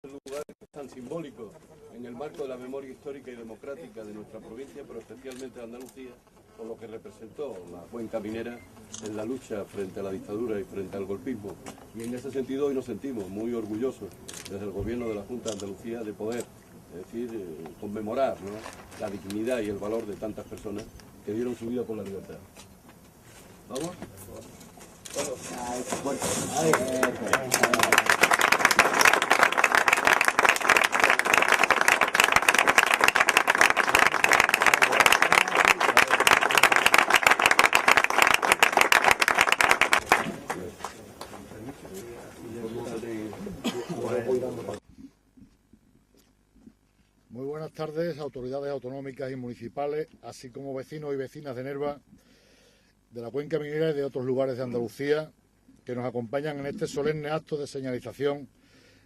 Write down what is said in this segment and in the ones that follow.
lugar tan simbólico en el marco de la memoria histórica y democrática de nuestra provincia, pero especialmente de Andalucía, por lo que representó la Cuenca Minera en la lucha frente a la dictadura y frente al golpismo. Y en ese sentido hoy nos sentimos muy orgullosos desde el gobierno de la Junta de Andalucía de poder, es decir, conmemorar, ¿no?, la dignidad y el valor de tantas personas que dieron su vida por la libertad. ¿Vamos? Muy buenas tardes, autoridades autonómicas y municipales, así como vecinos y vecinas de Nerva, de la Cuenca Minera y de otros lugares de Andalucía, que nos acompañan en este solemne acto de señalización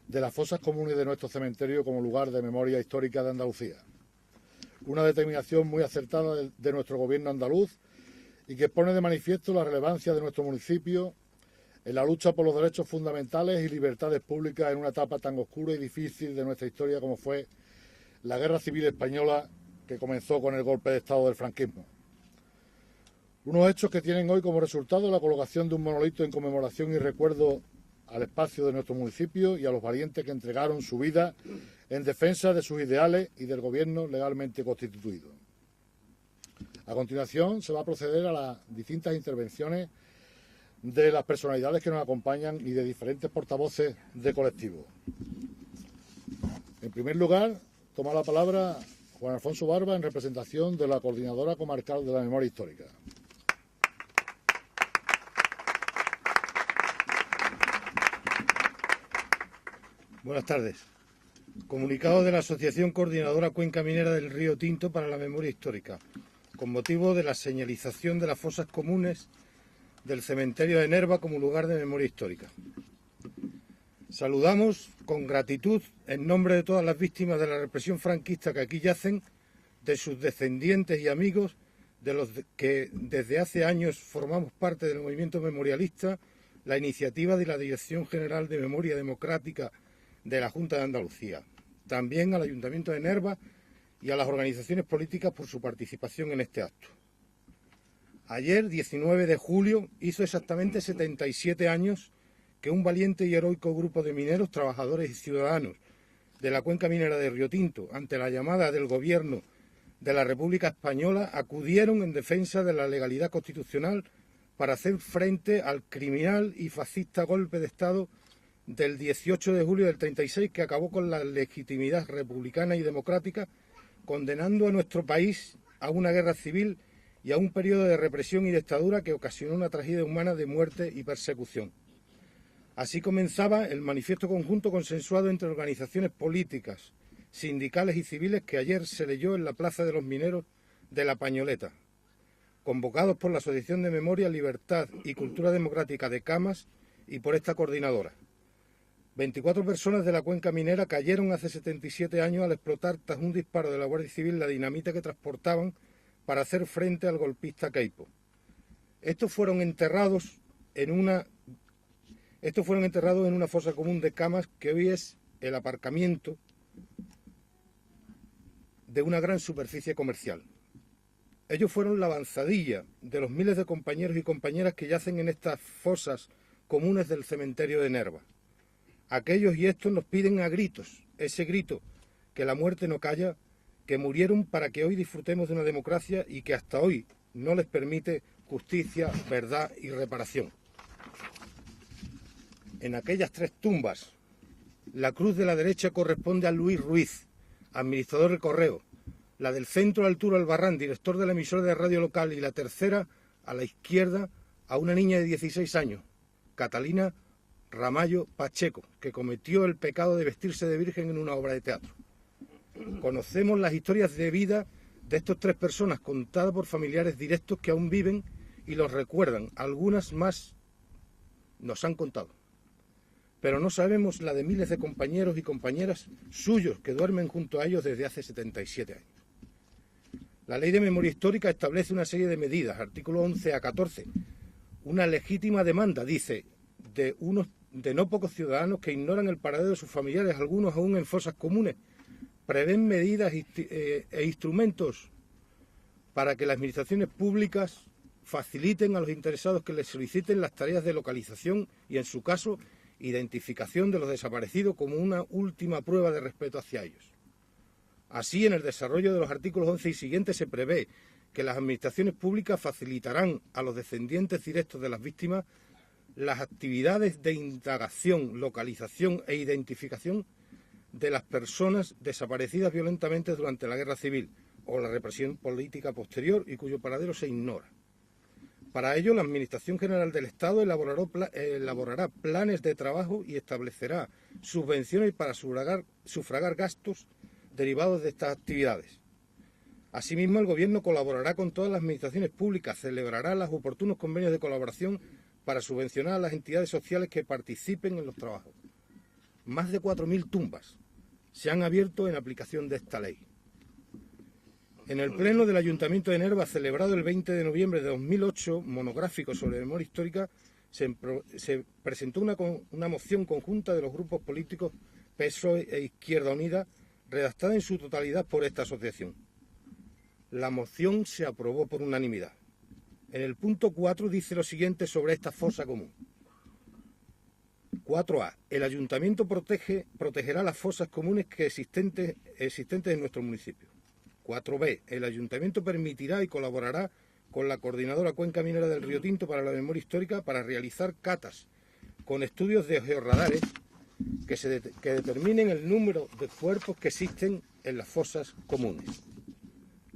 de las fosas comunes de nuestro cementerio como lugar de memoria histórica de Andalucía. Una determinación muy acertada de nuestro gobierno andaluz y que pone de manifiesto la relevancia de nuestro municipio en la lucha por los derechos fundamentales y libertades públicas en una etapa tan oscura y difícil de nuestra historia como fue la Guerra Civil Española, que comenzó con el golpe de Estado del franquismo. Unos hechos que tienen hoy como resultado la colocación de un monolito en conmemoración y recuerdo al espacio de nuestro municipio y a los valientes que entregaron su vida en defensa de sus ideales y del gobierno legalmente constituido. A continuación se va a proceder a las distintas intervenciones de las personalidades que nos acompañan y de diferentes portavoces de colectivos. En primer lugar, toma la palabra Juan Alfonso Barba en representación de la Coordinadora Comarcal de la Memoria Histórica. Buenas tardes. Comunicado de la Asociación Coordinadora Cuenca Minera del Río Tinto para la Memoria Histórica, con motivo de la señalización de las fosas comunes del cementerio de Nerva como lugar de memoria histórica. Saludamos con gratitud en nombre de todas las víctimas de la represión franquista que aquí yacen, de sus descendientes y amigos, de los que desde hace años formamos parte del movimiento memorialista, la iniciativa de la Dirección General de Memoria Democrática de la Junta de Andalucía, también al Ayuntamiento de Nerva y a las organizaciones políticas por su participación en este acto. Ayer, 19 de julio, hizo exactamente 77 años que un valiente y heroico grupo de mineros, trabajadores y ciudadanos de la Cuenca Minera de Río Tinto, ante la llamada del Gobierno de la República Española, acudieron en defensa de la legalidad constitucional para hacer frente al criminal y fascista golpe de Estado del 18 de julio del 36, que acabó con la legitimidad republicana y democrática, condenando a nuestro país a una guerra civil y a un periodo de represión y dictadura que ocasionó una tragedia humana de muerte y persecución. Así comenzaba el manifiesto conjunto consensuado entre organizaciones políticas, sindicales y civiles que ayer se leyó en la Plaza de los Mineros de La Pañoleta, convocados por la Asociación de Memoria, Libertad y Cultura Democrática de Camas y por esta coordinadora. 24 personas de la Cuenca Minera cayeron hace 77 años al explotar tras un disparo de la Guardia Civil la dinamita que transportaban para hacer frente al golpista Queipo. Estos fueron enterrados en una fosa común de Camas, que hoy es el aparcamiento de una gran superficie comercial. Ellos fueron la avanzadilla de los miles de compañeros y compañeras que yacen en estas fosas comunes del cementerio de Nerva. Aquellos y estos nos piden a gritos, ese grito que la muerte no calla, que murieron para que hoy disfrutemos de una democracia y que hasta hoy no les permite justicia, verdad y reparación. En aquellas 3 tumbas, la cruz de la derecha corresponde a Luis Ruiz, administrador de correo, la del centro a Arturo Albarrán, director de la emisora de radio local, y la tercera, a la izquierda, a una niña de 16 años, Catalina Ramallo Pacheco, que cometió el pecado de vestirse de virgen en una obra de teatro. Conocemos las historias de vida de estas 3 personas, contadas por familiares directos que aún viven y los recuerdan. Algunas más nos han contado. Pero no sabemos la de miles de compañeros y compañeras suyos que duermen junto a ellos desde hace 77 años. La Ley de Memoria Histórica establece una serie de medidas, artículos 11 a 14. Una legítima demanda, dice, de de no pocos ciudadanos que ignoran el paradero de sus familiares, algunos aún en fosas comunes, prevén medidas e instrumentos para que las administraciones públicas faciliten a los interesados que les soliciten las tareas de localización y, en su caso, identificación de los desaparecidos como una última prueba de respeto hacia ellos. Así, en el desarrollo de los artículos 11 y siguientes se prevé que las administraciones públicas facilitarán a los descendientes directos de las víctimas las actividades de indagación, localización e identificación de las personas desaparecidas violentamente durante la Guerra Civil o la represión política posterior y cuyo paradero se ignora. Para ello, la Administración General del Estado elaborará planes de trabajo y establecerá subvenciones para sufragar gastos derivados de estas actividades. Asimismo, el Gobierno colaborará con todas las administraciones públicas, celebrará los oportunos convenios de colaboración para subvencionar a las entidades sociales que participen en los trabajos. Más de 4.000 tumbas se han abierto en aplicación de esta ley. En el Pleno del Ayuntamiento de Nerva, celebrado el 20 de noviembre de 2008, monográfico sobre memoria histórica, se presentó una moción conjunta de los grupos políticos PSOE e Izquierda Unida, redactada en su totalidad por esta asociación. La moción se aprobó por unanimidad. En el punto 4 dice lo siguiente sobre esta fosa común. 4A. El Ayuntamiento protegerá las fosas comunes existentes en nuestro municipio. 4B. El Ayuntamiento permitirá y colaborará con la Coordinadora Cuenca Minera del Río Tinto para la Memoria Histórica para realizar catas con estudios de georradares que determinen el número de cuerpos que existen en las fosas comunes.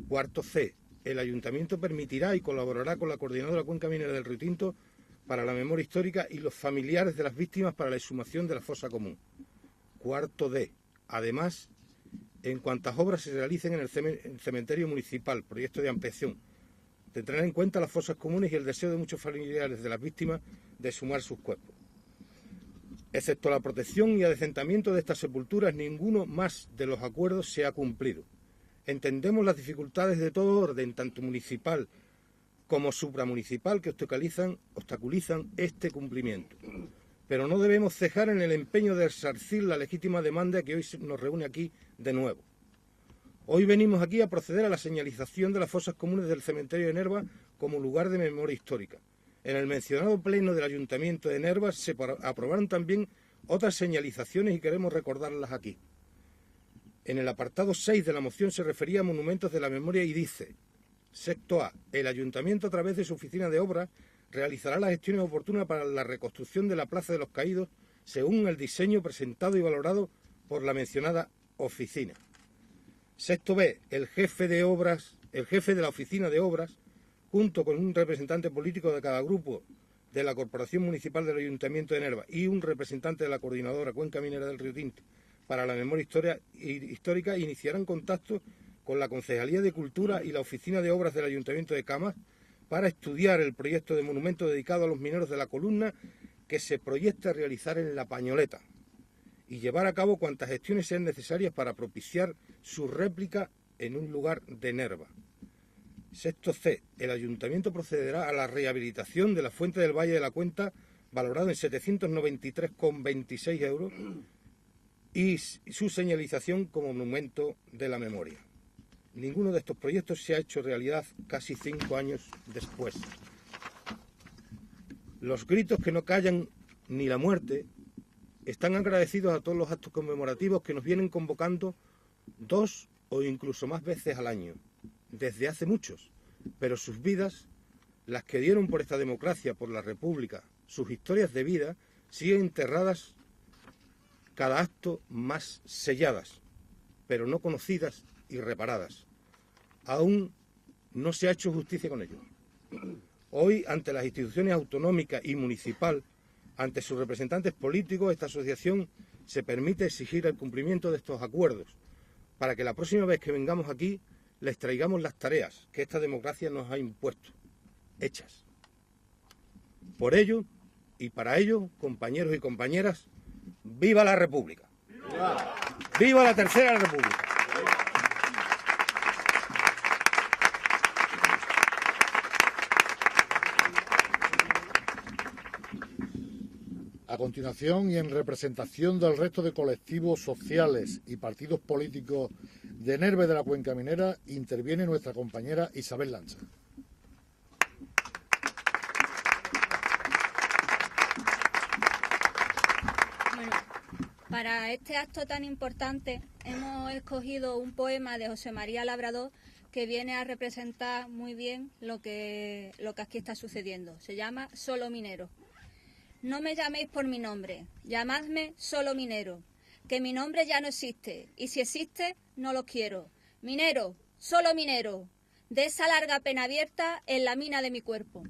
4C. El Ayuntamiento permitirá y colaborará con la Coordinadora Cuenca Minera del Río Tinto para la Memoria Histórica y los familiares de las víctimas para la exhumación de la fosa común. 4D. Además, en cuantas obras se realicen en el cementerio municipal, proyecto de ampliación, tendrán en cuenta las fosas comunes y el deseo de muchos familiares de las víctimas de exhumar sus cuerpos. Excepto la protección y adecentamiento de estas sepulturas, ninguno más de los acuerdos se ha cumplido. Entendemos las dificultades de todo orden, tanto municipal como supramunicipal, que obstaculizan este cumplimiento. Pero no debemos cejar en el empeño de resarcir la legítima demanda que hoy nos reúne aquí de nuevo. Hoy venimos aquí a proceder a la señalización de las fosas comunes del cementerio de Nerva como lugar de memoria histórica. En el mencionado pleno del Ayuntamiento de Nerva se aprobaron también otras señalizaciones y queremos recordarlas aquí. En el apartado 6 de la moción se refería a monumentos de la memoria y dice: Sexto A. El Ayuntamiento, a través de su oficina de obras, realizará las gestiones oportunas para la reconstrucción de la Plaza de los Caídos según el diseño presentado y valorado por la mencionada oficina. Sexto B. El jefe de la oficina de obras, junto con un representante político de cada grupo de la Corporación Municipal del Ayuntamiento de Nerva y un representante de la Coordinadora Cuenca Minera del Río Tinto para la Memoria Histórica, iniciarán contacto con la Concejalía de Cultura y la Oficina de Obras del Ayuntamiento de Camas para estudiar el proyecto de monumento dedicado a los mineros de la columna que se proyecta realizar en La Pañoleta y llevar a cabo cuantas gestiones sean necesarias para propiciar su réplica en un lugar de Nerva. Sexto C. El Ayuntamiento procederá a la rehabilitación de la Fuente del Valle de la Cuenta, valorado en 793,26 euros, y su señalización como monumento de la memoria. Ninguno de estos proyectos se ha hecho realidad casi 5 años después. Los gritos que no callan ni la muerte están agradecidos a todos los actos conmemorativos que nos vienen convocando 2 o incluso más veces al año, desde hace muchos, pero sus vidas, las que dieron por esta democracia, por la República, sus historias de vida, siguen enterradas, cada acto más selladas, pero no conocidas y reparadas. Aún no se ha hecho justicia con ello. Hoy, ante las instituciones autonómicas y municipal, ante sus representantes políticos, esta asociación se permite exigir el cumplimiento de estos acuerdos, para que la próxima vez que vengamos aquí les traigamos las tareas que esta democracia nos ha impuesto, hechas. Por ello, y para ello, compañeros y compañeras, ¡viva la República! ¡Viva! ¡Viva la Tercera República! A continuación, y en representación del resto de colectivos sociales y partidos políticos de Nerva y de la Cuenca Minera, interviene nuestra compañera Isabel Lancha. Bueno, para este acto tan importante hemos escogido un poema de José María Labrador que viene a representar muy bien lo que aquí está sucediendo. Se llama Solo Minero. No me llaméis por mi nombre, llamadme solo minero, que mi nombre ya no existe, y si existe, no lo quiero. Minero, solo minero, de esa larga pena abierta en la mina de mi cuerpo.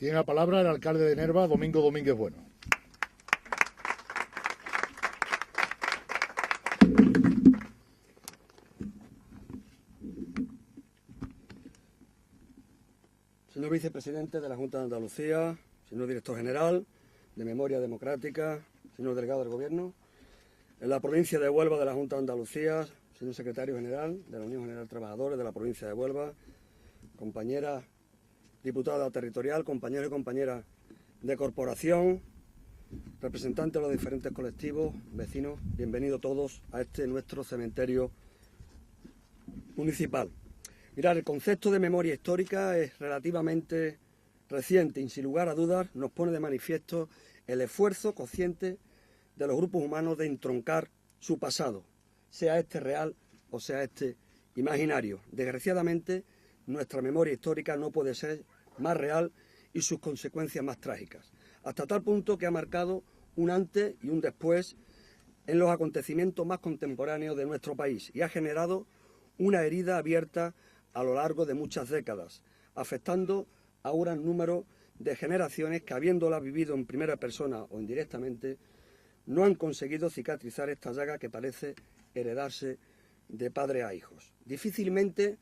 Tiene la palabra el alcalde de Nerva, Domingo Domínguez Bueno. Señor vicepresidente de la Junta de Andalucía, señor director general de Memoria Democrática, señor delegado del Gobierno, en la provincia de Huelva de la Junta de Andalucía, señor secretario general de la Unión General de Trabajadores de la provincia de Huelva, compañera diputada territorial, compañeros y compañeras de corporación, representantes de los diferentes colectivos, vecinos, bienvenidos todos a este nuestro cementerio municipal. Mirad, el concepto de memoria histórica es relativamente reciente y sin lugar a dudas nos pone de manifiesto el esfuerzo consciente de los grupos humanos de entroncar su pasado, sea este real o sea este imaginario. Desgraciadamente, nuestra memoria histórica no puede ser más real y sus consecuencias más trágicas, hasta tal punto que ha marcado un antes y un después en los acontecimientos más contemporáneos de nuestro país y ha generado una herida abierta a lo largo de muchas décadas, afectando a un gran número de generaciones que, habiéndola vivido en primera persona o indirectamente, no han conseguido cicatrizar esta llaga que parece heredarse de padre a hijos. Difícilmente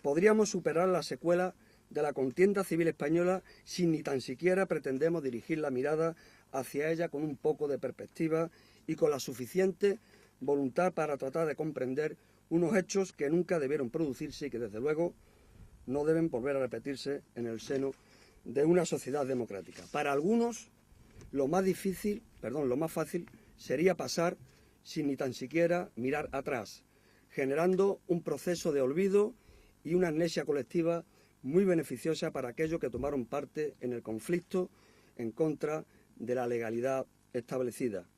podríamos superar la secuela de la contienda civil española si ni tan siquiera pretendemos dirigir la mirada hacia ella con un poco de perspectiva y con la suficiente voluntad para tratar de comprender unos hechos que nunca debieron producirse y que desde luego no deben volver a repetirse en el seno de una sociedad democrática. Para algunos lo más fácil sería pasar sin ni tan siquiera mirar atrás, generando un proceso de olvido y una amnesia colectiva muy beneficiosa para aquellos que tomaron parte en el conflicto en contra de la legalidad establecida.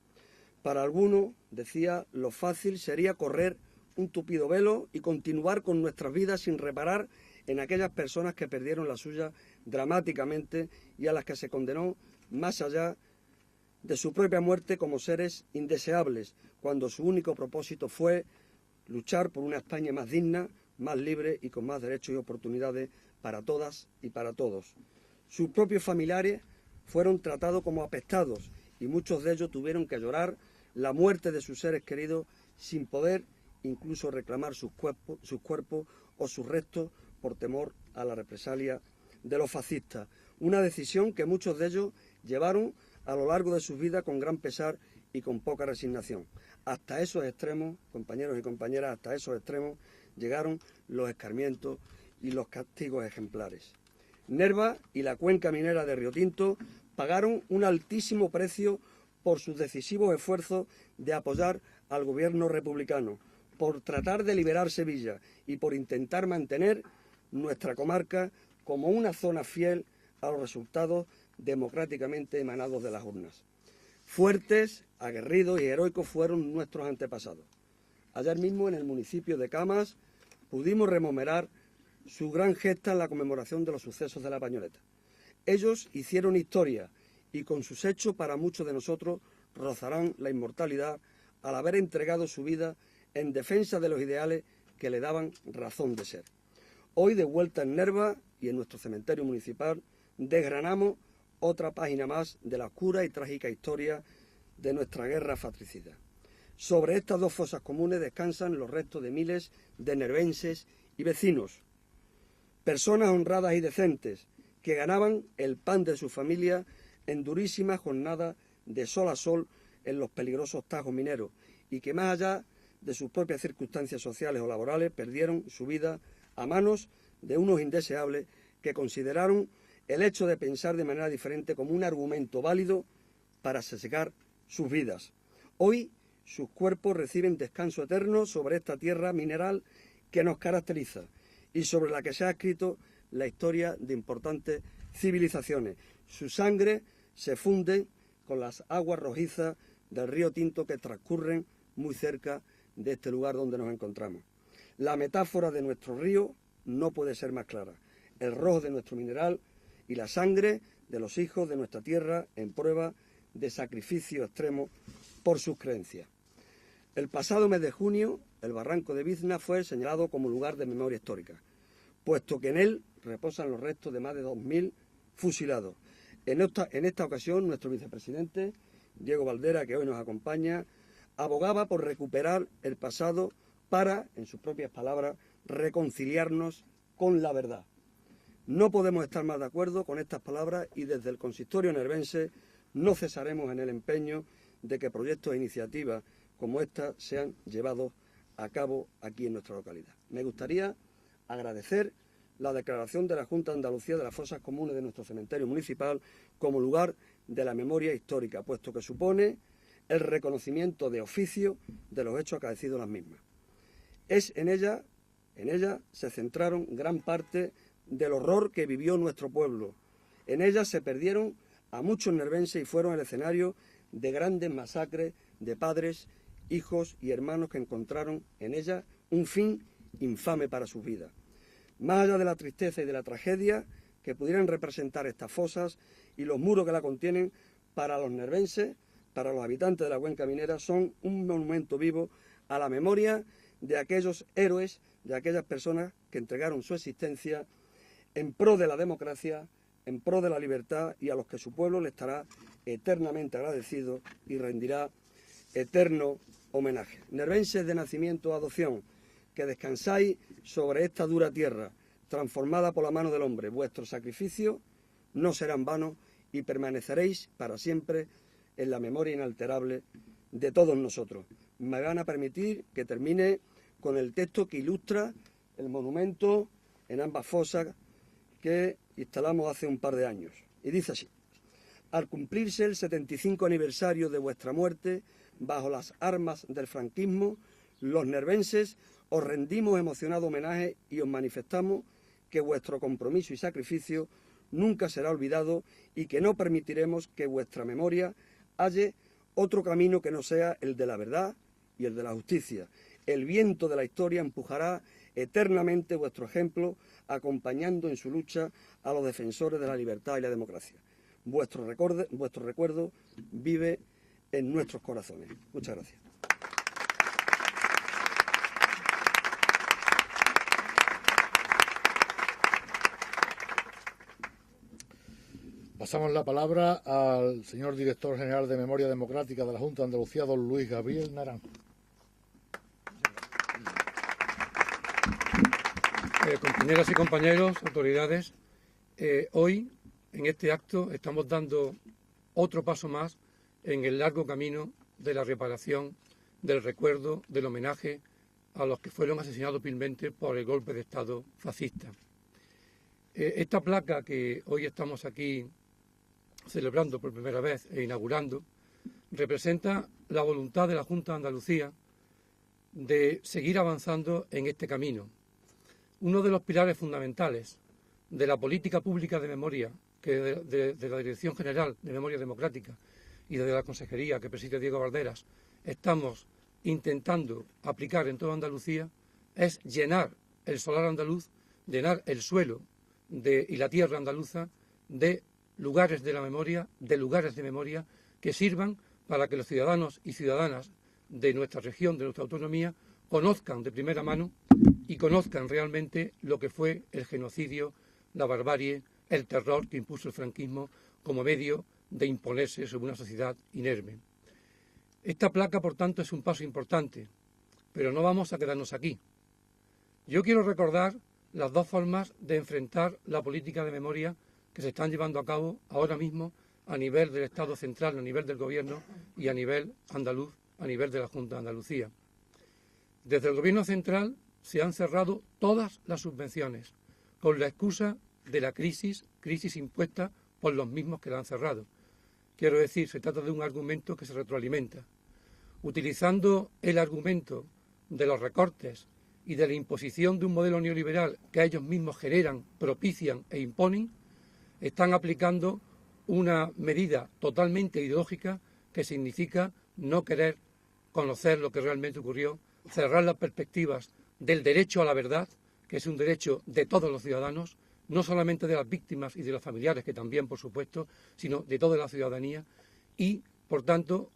Para algunos, decía, lo fácil sería correr un tupido velo y continuar con nuestras vidas sin reparar en aquellas personas que perdieron la suya dramáticamente y a las que se condenó más allá de su propia muerte como seres indeseables, cuando su único propósito fue luchar por una España más digna, más libre y con más derechos y oportunidades para todas y para todos. Sus propios familiares fueron tratados como apestados y muchos de ellos tuvieron que llorar la muerte de sus seres queridos sin poder incluso reclamar sus cuerpos o sus restos por temor a la represalia de los fascistas. Una decisión que muchos de ellos llevaron a lo largo de sus vidas con gran pesar y con poca resignación. Hasta esos extremos, compañeros y compañeras, hasta esos extremos llegaron los escarmientos y los castigos ejemplares. Nerva y la cuenca minera de Río Tinto pagaron un altísimo precio por sus decisivos esfuerzos de apoyar al gobierno republicano, por tratar de liberar Sevilla y por intentar mantener nuestra comarca como una zona fiel a los resultados democráticamente emanados de las urnas. Fuertes, aguerridos y heroicos fueron nuestros antepasados. Ayer mismo en el municipio de Camas pudimos rememorar su gran gesta en la conmemoración de los sucesos de la Pañoleta. Ellos hicieron historia y con sus hechos para muchos de nosotros rozarán la inmortalidad al haber entregado su vida en defensa de los ideales que le daban razón de ser. Hoy, de vuelta en Nerva y en nuestro cementerio municipal, desgranamos otra página más de la oscura y trágica historia de nuestra guerra fratricida. Sobre estas dos fosas comunes descansan los restos de miles de nervenses y vecinos, personas honradas y decentes que ganaban el pan de su familia en durísimas jornadas de sol a sol en los peligrosos tajos mineros y que más allá de sus propias circunstancias sociales o laborales, perdieron su vida a manos de unos indeseables que consideraron el hecho de pensar de manera diferente como un argumento válido para sesgar sus vidas. Hoy sus cuerpos reciben descanso eterno sobre esta tierra mineral que nos caracteriza y sobre la que se ha escrito la historia de importantes civilizaciones. Su sangre se funde con las aguas rojizas del río Tinto que transcurren muy cerca de este lugar donde nos encontramos. La metáfora de nuestro río no puede ser más clara. El rojo de nuestro mineral y la sangre de los hijos de nuestra tierra en prueba de sacrificio extremo por sus creencias. El pasado mes de junio, el barranco de Bizna fue señalado como lugar de memoria histórica, puesto que en él reposan los restos de más de 2.000 fusilados. En esta ocasión, nuestro vicepresidente, Diego Valdera, que hoy nos acompaña, abogaba por recuperar el pasado para, en sus propias palabras, reconciliarnos con la verdad. No podemos estar más de acuerdo con estas palabras y desde el consistorio nervense no cesaremos en el empeño de que proyectos e iniciativas como esta sean llevados a cabo aquí en nuestra localidad. Me gustaría agradecer la declaración de la Junta de Andalucía de las fosas comunes de nuestro cementerio municipal como lugar de la memoria histórica, puesto que supone el reconocimiento de oficio de los hechos acaecidos en las mismas. En ella se centraron gran parte del horror que vivió nuestro pueblo. En ella se perdieron a muchos nervenses y fueron el escenario de grandes masacres de padres, hijos y hermanos que encontraron en ella un fin infame para sus vidas. Más allá de la tristeza y de la tragedia que pudieran representar estas fosas y los muros que la contienen, para los nervenses, para los habitantes de la cuenca minera, son un monumento vivo a la memoria de aquellos héroes, de aquellas personas que entregaron su existencia en pro de la democracia, en pro de la libertad y a los que su pueblo le estará eternamente agradecido y rendirá eterno homenaje. Nervenses de nacimiento o adopción, que descansáis sobre esta dura tierra, transformada por la mano del hombre, vuestros sacrificios no serán vanos y permaneceréis para siempre en la memoria inalterable de todos nosotros. Me van a permitir que termine con el texto que ilustra el monumento en ambas fosas que instalamos hace un par de años. Y dice así: al cumplirse el 75 aniversario de vuestra muerte, bajo las armas del franquismo, los nervenses os rendimos emocionado homenaje y os manifestamos que vuestro compromiso y sacrificio nunca será olvidado y que no permitiremos que vuestra memoria halle otro camino que no sea el de la verdad y el de la justicia. El viento de la historia empujará eternamente vuestro ejemplo, acompañando en su lucha a los defensores de la libertad y la democracia. Vuestro recuerdo vive en nuestros corazones. Muchas gracias. Pasamos la palabra al señor director general de Memoria Democrática de la Junta de Andalucía, don Luis Gabriel Naranjo. Compañeras y compañeros, autoridades, hoy en este acto estamos dando otro paso más en el largo camino de la reparación, del recuerdo, del homenaje a los que fueron asesinados vilmente por el golpe de Estado fascista. Esta placa que hoy estamos aquí celebrando por primera vez e inaugurando representa la voluntad de la Junta de Andalucía de seguir avanzando en este camino. Uno de los pilares fundamentales de la política pública de memoria, que de la Dirección General de Memoria Democrática y de la Consejería que preside Diego Valderas estamos intentando aplicar en toda Andalucía, es llenar el solar andaluz, llenar el suelo y la tierra andaluza de lugares de la memoria, de lugares de memoria que sirvan para que los ciudadanos y ciudadanas de nuestra región, de nuestra autonomía, conozcan de primera mano y conozcan realmente lo que fue el genocidio, la barbarie, el terror que impuso el franquismo como medio de imponerse sobre una sociedad inerme. Esta placa, por tanto, es un paso importante, pero no vamos a quedarnos aquí. Yo quiero recordar las dos formas de enfrentar la política de memoria que se están llevando a cabo ahora mismo a nivel del Estado central, a nivel del Gobierno y a nivel andaluz, a nivel de la Junta de Andalucía. Desde el Gobierno central se han cerrado todas las subvenciones, con la excusa de la crisis impuesta por los mismos que la han cerrado. Quiero decir, se trata de un argumento que se retroalimenta. Utilizando el argumento de los recortes y de la imposición de un modelo neoliberal que ellos mismos generan, propician e imponen, están aplicando una medida totalmente ideológica que significa no querer conocer lo que realmente ocurrió, cerrar las perspectivas del derecho a la verdad, que es un derecho de todos los ciudadanos, no solamente de las víctimas y de los familiares, que también, por supuesto, sino de toda la ciudadanía, y, por tanto,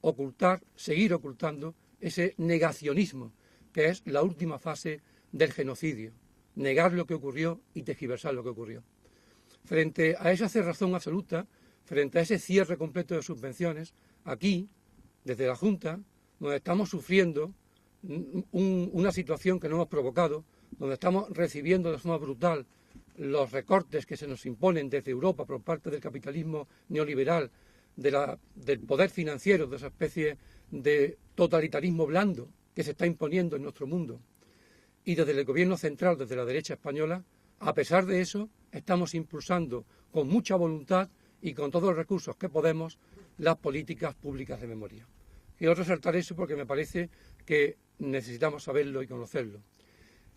seguir ocultando ese negacionismo, que es la última fase del genocidio, negar lo que ocurrió y tergiversar lo que ocurrió. Frente a esa cerrazón absoluta, frente a ese cierre completo de subvenciones, aquí, desde la Junta, donde estamos sufriendo una situación que no hemos provocado, donde estamos recibiendo de forma brutal los recortes que se nos imponen desde Europa por parte del capitalismo neoliberal, del poder financiero, de esa especie de totalitarismo blando que se está imponiendo en nuestro mundo, y desde el Gobierno central, desde la derecha española, a pesar de eso, estamos impulsando con mucha voluntad y con todos los recursos que podemos las políticas públicas de memoria. Quiero resaltar eso porque me parece que necesitamos saberlo y conocerlo.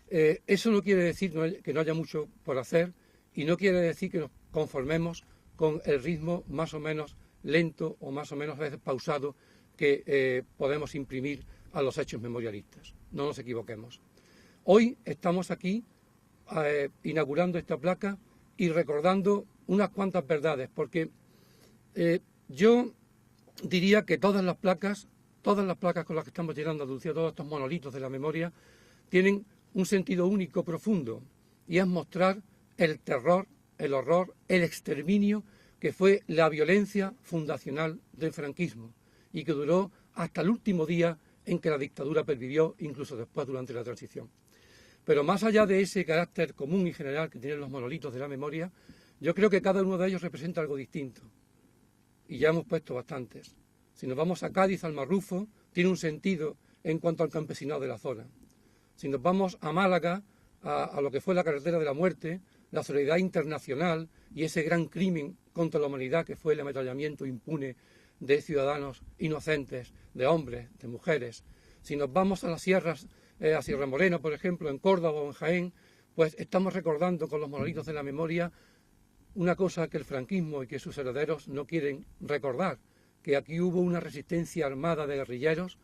Eso no quiere decir que no haya mucho por hacer y no quiere decir que nos conformemos con el ritmo más o menos lento o más o menos a veces pausado que podemos imprimir a los hechos memorialistas. No nos equivoquemos. Hoy estamos aquí inaugurando esta placa y recordando unas cuantas verdades, porque yo diría que todas las placas con las que estamos llenando Andalucía, todos estos monolitos de la memoria, tienen un sentido único profundo, y es mostrar el terror, el horror, el exterminio que fue la violencia fundacional del franquismo y que duró hasta el último día en que la dictadura pervivió, incluso después durante la transición. Pero más allá de ese carácter común y general que tienen los monolitos de la memoria, yo creo que cada uno de ellos representa algo distinto. Y ya hemos puesto bastantes. Si nos vamos a Cádiz, al Marrufo, tiene un sentido en cuanto al campesinado de la zona. Si nos vamos a Málaga, a lo que fue la carretera de la muerte, la solidaridad internacional y ese gran crimen contra la humanidad que fue el ametrallamiento impune de ciudadanos inocentes, de hombres, de mujeres. Si nos vamos a las sierras, a Sierra Morena, por ejemplo, en Córdoba o en Jaén, pues estamos recordando con los monolitos de la memoria una cosa que el franquismo y que sus herederos no quieren recordar, que aquí hubo una resistencia armada de guerrilleros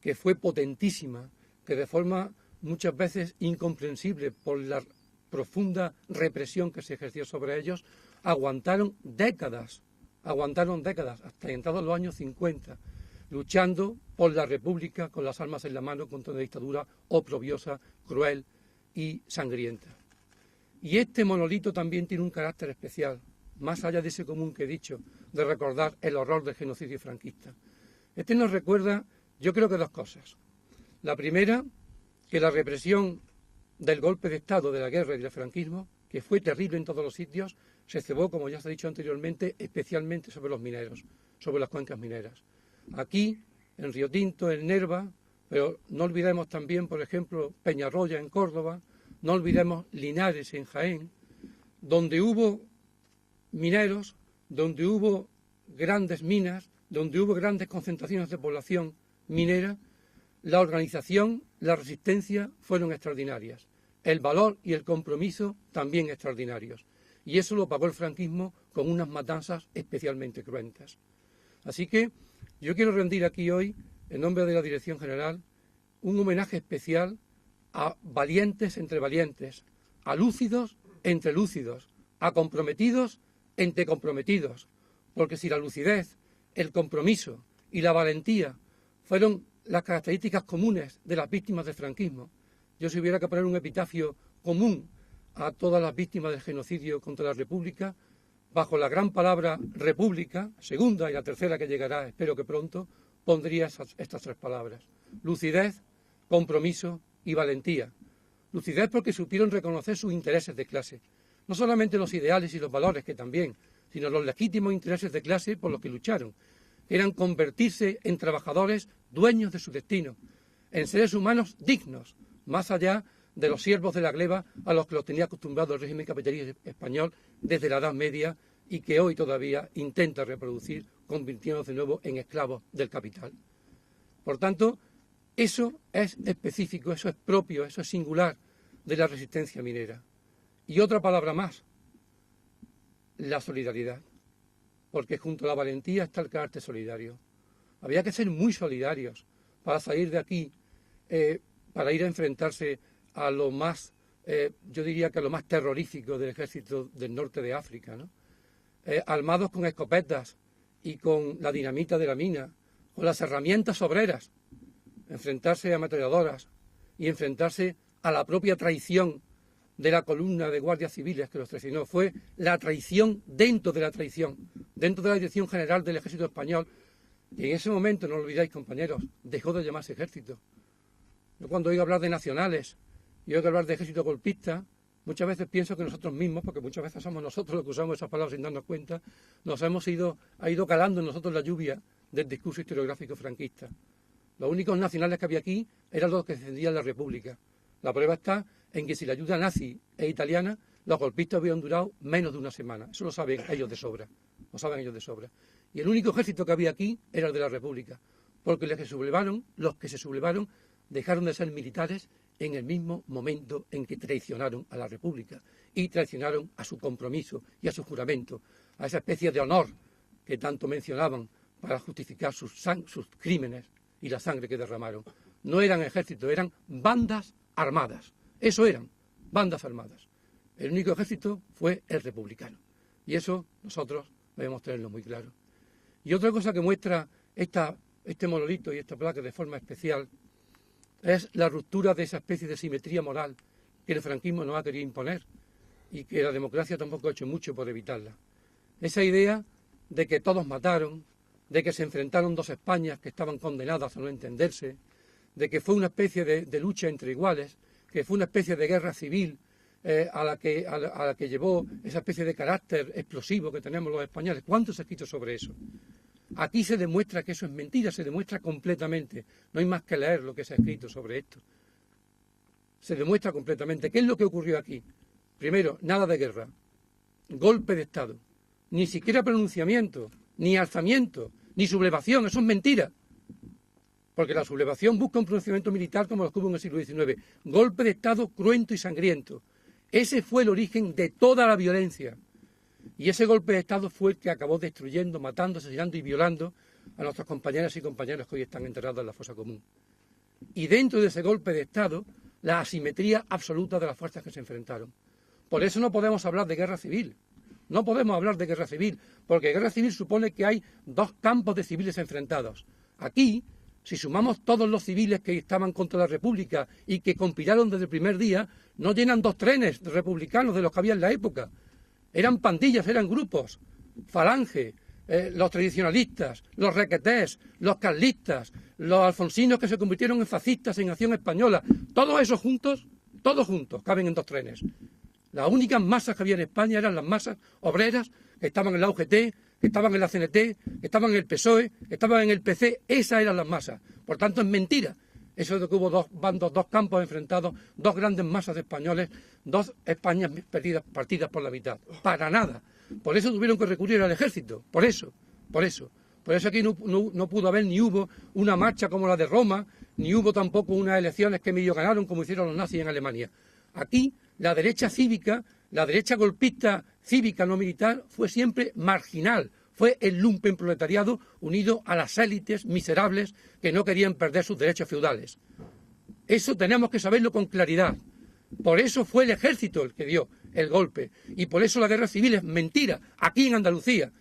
que fue potentísima, que de forma muchas veces incomprensible por la profunda represión que se ejerció sobre ellos, aguantaron décadas, hasta entrados los años 50, luchando por la República con las armas en la mano contra una dictadura oprobiosa, cruel y sangrienta. Y este monolito también tiene un carácter especial, más allá de ese común que he dicho, de recordar el horror del genocidio franquista. Este nos recuerda, yo creo que dos cosas. La primera, que la represión del golpe de Estado, de la guerra y del franquismo, que fue terrible en todos los sitios, se cebó, como ya se ha dicho anteriormente, especialmente sobre los mineros, sobre las cuencas mineras. Aquí, en Río Tinto, en Nerva, pero no olvidemos también, por ejemplo, Peñarroya en Córdoba, no olvidemos Linares en Jaén, donde hubo mineros, donde hubo grandes minas, donde hubo grandes concentraciones de población minera, la organización, la resistencia fueron extraordinarias. El valor y el compromiso también extraordinarios. Y eso lo pagó el franquismo con unas matanzas especialmente cruentas. Así que yo quiero rendir aquí hoy, en nombre de la Dirección General, un homenaje especial a valientes entre valientes, a lúcidos entre lúcidos, a comprometidos entre comprometidos, porque si la lucidez, el compromiso y la valentía fueron las características comunes de las víctimas del franquismo, yo si hubiera que poner un epitafio común a todas las víctimas del genocidio contra la República, bajo la gran palabra República, segunda y la tercera que llegará, espero que pronto, pondría estas tres palabras: lucidez, compromiso y valentía. Lucidez porque supieron reconocer sus intereses de clase, no solamente los ideales y los valores, que también, sino los legítimos intereses de clase por los que lucharon, eran convertirse en trabajadores dueños de su destino, en seres humanos dignos, más allá de los siervos de la gleba a los que los tenía acostumbrado el régimen capitalista español desde la Edad Media y que hoy todavía intenta reproducir, convirtiéndose de nuevo en esclavos del capital. Por tanto, eso es específico, eso es propio, eso es singular de la resistencia minera. Y otra palabra más, la solidaridad, porque junto a la valentía está el carácter solidario. Había que ser muy solidarios para salir de aquí, para ir a enfrentarse a lo más, yo diría que a lo más terrorífico del ejército del norte de África, ¿no? Armados con escopetas y con la dinamita de la mina, con las herramientas obreras, enfrentarse a ametralladoras y enfrentarse a la propia traición de la columna de guardias civiles que los traicionó. Fue la traición dentro de la traición, dentro de la dirección general del ejército español, que en ese momento, no lo olvidáis compañeros, dejó de llamarse ejército. Yo cuando oigo hablar de nacionales y oigo hablar de ejército golpista, muchas veces pienso que nosotros mismos, porque muchas veces somos nosotros los que usamos esas palabras sin darnos cuenta, ha ido calando en nosotros la lluvia del discurso historiográfico franquista. Los únicos nacionales que había aquí eran los que defendían la República. La prueba está en que si la ayuda nazi e italiana, los golpistas habían durado menos de una semana. Eso lo saben ellos de sobra. Lo saben ellos de sobra. Y el único ejército que había aquí era el de la República. Porque los que se sublevaron, dejaron de ser militares en el mismo momento en que traicionaron a la República. Y traicionaron a su compromiso y a su juramento, a esa especie de honor que tanto mencionaban para justificar sus crímenes y la sangre que derramaron. No eran ejércitos, eran bandas armadas. Eso eran, bandas armadas. El único ejército fue el republicano. Y eso nosotros debemos tenerlo muy claro. Y otra cosa que muestra este monolito y esta placa de forma especial es la ruptura de esa especie de simetría moral que el franquismo nos ha querido imponer y que la democracia tampoco ha hecho mucho por evitarla. Esa idea de que todos mataron, de que se enfrentaron dos Españas que estaban condenadas a no entenderse, de que fue una especie de lucha entre iguales, que fue una especie de guerra civil a la que llevó esa especie de carácter explosivo que tenemos los españoles. ¿Cuánto se ha escrito sobre eso? Aquí se demuestra que eso es mentira, se demuestra completamente. No hay más que leer lo que se ha escrito sobre esto. Se demuestra completamente. ¿Qué es lo que ocurrió aquí? Primero, nada de guerra, golpe de Estado, ni siquiera pronunciamiento, ni alzamiento, ni sublevación, eso es mentira. Porque la sublevación busca un pronunciamiento militar como los que hubo en el siglo XIX. Golpe de Estado cruento y sangriento. Ese fue el origen de toda la violencia. Y ese golpe de Estado fue el que acabó destruyendo, matando, asesinando y violando a nuestras compañeras y compañeros que hoy están enterrados en la fosa común. Y dentro de ese golpe de Estado, la asimetría absoluta de las fuerzas que se enfrentaron. Por eso no podemos hablar de guerra civil. No podemos hablar de guerra civil, porque guerra civil supone que hay dos campos de civiles enfrentados. Aquí, si sumamos todos los civiles que estaban contra la República y que conspiraron desde el primer día, no llenan 2 trenes republicanos de los que había en la época. Eran pandillas, eran grupos, Falange, los tradicionalistas, los requetés, los carlistas, los alfonsinos que se convirtieron en fascistas en Acción Española. Todos esos juntos, caben en 2 trenes. Las únicas masas que había en España eran las masas obreras que estaban en la UGT, que estaban en la CNT, que estaban en el PSOE, que estaban en el PC. Esas eran las masas. Por tanto, es mentira eso de que hubo 2 bandos, 2 campos enfrentados, 2 grandes masas de españoles, 2 Españas partidas por la mitad. Para nada. Por eso tuvieron que recurrir al ejército. Por eso. Por eso aquí no pudo haber ni hubo una marcha como la de Roma, ni hubo tampoco unas elecciones que medio ganaron como hicieron los nazis en Alemania. Aquí la derecha cívica, la derecha golpista cívica no militar fue siempre marginal. Fue el lumpenproletariado unido a las élites miserables que no querían perder sus derechos feudales. Eso tenemos que saberlo con claridad. Por eso fue el ejército el que dio el golpe. Y por eso la guerra civil es mentira. Aquí en Andalucía.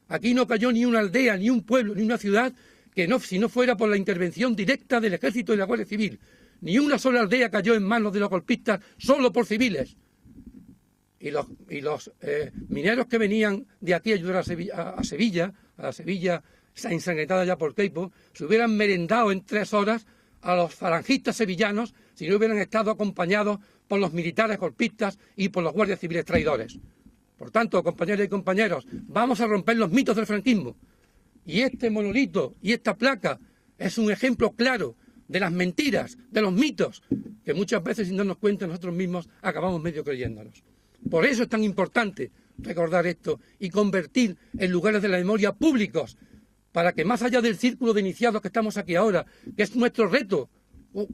Aquí no cayó ni una aldea, ni un pueblo, ni una ciudad que si no fuera por la intervención directa del ejército y la Guardia Civil. Ni una sola aldea cayó en manos de los golpistas solo por civiles. Y los mineros que venían de aquí a ayudar a la Sevilla ensangrentada ya por Queipo, se hubieran merendado en 3 horas a los falangistas sevillanos si no hubieran estado acompañados por los militares golpistas y por los guardias civiles traidores. Por tanto, compañeras y compañeros, vamos a romper los mitos del franquismo. Y este monolito y esta placa es un ejemplo claro de las mentiras, de los mitos, que muchas veces sin darnos cuenta nosotros mismos acabamos medio creyéndonos. Por eso es tan importante recordar esto y convertir en lugares de la memoria públicos, para que más allá del círculo de iniciados que estamos aquí ahora, que es nuestro reto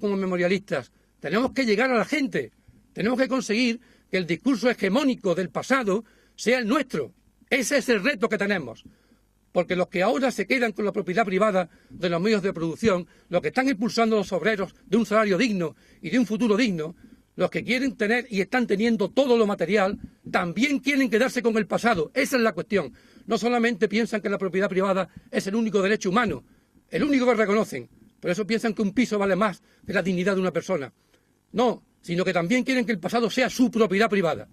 como memorialistas, tenemos que llegar a la gente, tenemos que conseguir que el discurso hegemónico del pasado sea el nuestro. Ese es el reto que tenemos. Porque los que ahora se quedan con la propiedad privada de los medios de producción, los que están impulsando a los obreros de un salario digno y de un futuro digno, los que quieren tener y están teniendo todo lo material, también quieren quedarse con el pasado. Esa es la cuestión. No solamente piensan que la propiedad privada es el único derecho humano, el único que reconocen. Por eso piensan que un piso vale más que la dignidad de una persona. No, sino que también quieren que el pasado sea su propiedad privada.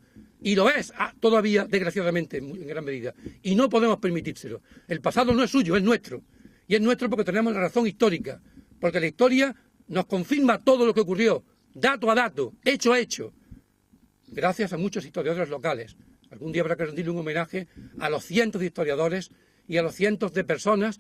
Y lo es todavía, desgraciadamente, en gran medida. Y no podemos permitírselo. El pasado no es suyo, es nuestro. Y es nuestro porque tenemos la razón histórica. Porque la historia nos confirma todo lo que ocurrió, dato a dato, hecho a hecho. Gracias a muchos historiadores locales. Algún día habrá que rendirle un homenaje a los cientos de historiadores y a los cientos de personas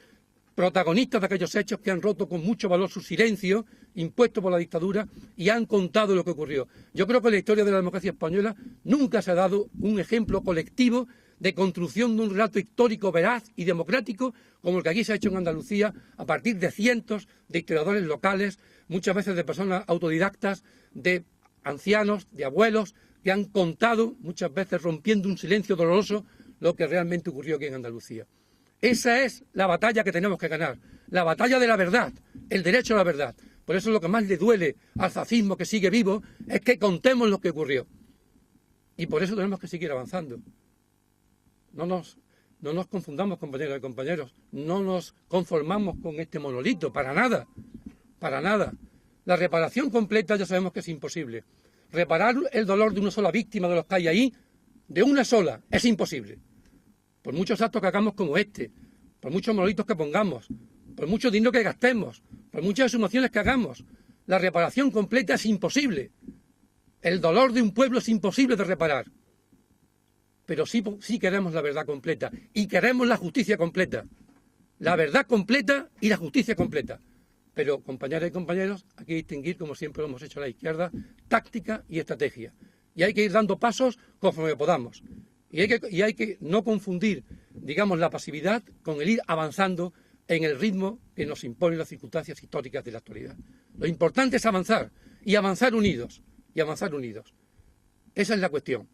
protagonistas de aquellos hechos que han roto con mucho valor su silencio impuesto por la dictadura y han contado lo que ocurrió. Yo creo que en la historia de la democracia española nunca se ha dado un ejemplo colectivo de construcción de un relato histórico veraz y democrático como el que aquí se ha hecho en Andalucía a partir de cientos de historiadores locales, muchas veces de personas autodidactas, de ancianos, de abuelos, que han contado, muchas veces rompiendo un silencio doloroso, lo que realmente ocurrió aquí en Andalucía. Esa es la batalla que tenemos que ganar, la batalla de la verdad, el derecho a la verdad. Por eso lo que más le duele al fascismo que sigue vivo es que contemos lo que ocurrió. Y por eso tenemos que seguir avanzando. No nos confundamos, compañeras y compañeros, no nos conformamos con este monolito, para nada, para nada. La reparación completa ya sabemos que es imposible. Reparar el dolor de una sola víctima de los que hay ahí, de una sola, es imposible. Por muchos actos que hagamos como este, por muchos monolitos que pongamos, por mucho dinero que gastemos, por muchas exhumaciones que hagamos, la reparación completa es imposible. El dolor de un pueblo es imposible de reparar. Pero sí queremos la verdad completa y queremos la justicia completa. La verdad completa y la justicia completa. Pero, compañeras y compañeros, hay que distinguir, como siempre lo hemos hecho a la izquierda, táctica y estrategia. Y hay que ir dando pasos conforme podamos. Y hay que no confundir, digamos, la pasividad con el ir avanzando en el ritmo que nos imponen las circunstancias históricas de la actualidad. Lo importante es avanzar, y avanzar unidos, y avanzar unidos. Esa es la cuestión.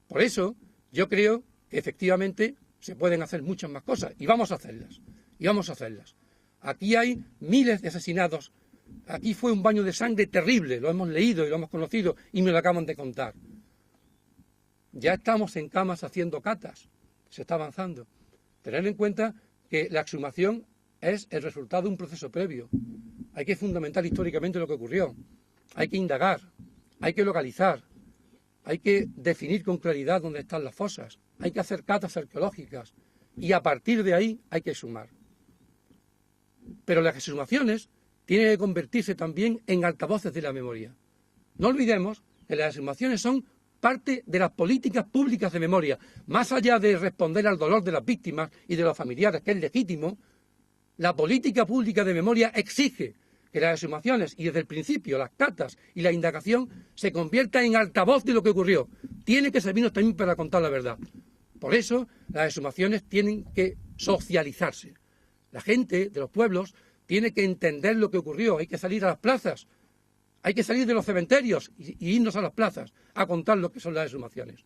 Por eso, yo creo que efectivamente se pueden hacer muchas más cosas, y vamos a hacerlas, y vamos a hacerlas. Aquí hay miles de asesinados, aquí fue un baño de sangre terrible, lo hemos leído y lo hemos conocido, y me lo acaban de contar. Ya estamos en camas haciendo catas, se está avanzando. Tener en cuenta que la exhumación es el resultado de un proceso previo. Hay que fundamentar históricamente lo que ocurrió, hay que indagar, hay que localizar, hay que definir con claridad dónde están las fosas, hay que hacer catas arqueológicas y a partir de ahí hay que exhumar. Pero las exhumaciones tienen que convertirse también en altavoces de la memoria. No olvidemos que las exhumaciones son parte de las políticas públicas de memoria. Más allá de responder al dolor de las víctimas y de los familiares, que es legítimo, la política pública de memoria exige que las exhumaciones y desde el principio las catas y la indagación se conviertan en altavoz de lo que ocurrió. Tiene que servirnos también para contar la verdad. Por eso las exhumaciones tienen que socializarse. La gente de los pueblos tiene que entender lo que ocurrió. Hay que salir a las plazas, hay que salir de los cementerios y irnos a las plazas a contar lo que son las exhumaciones.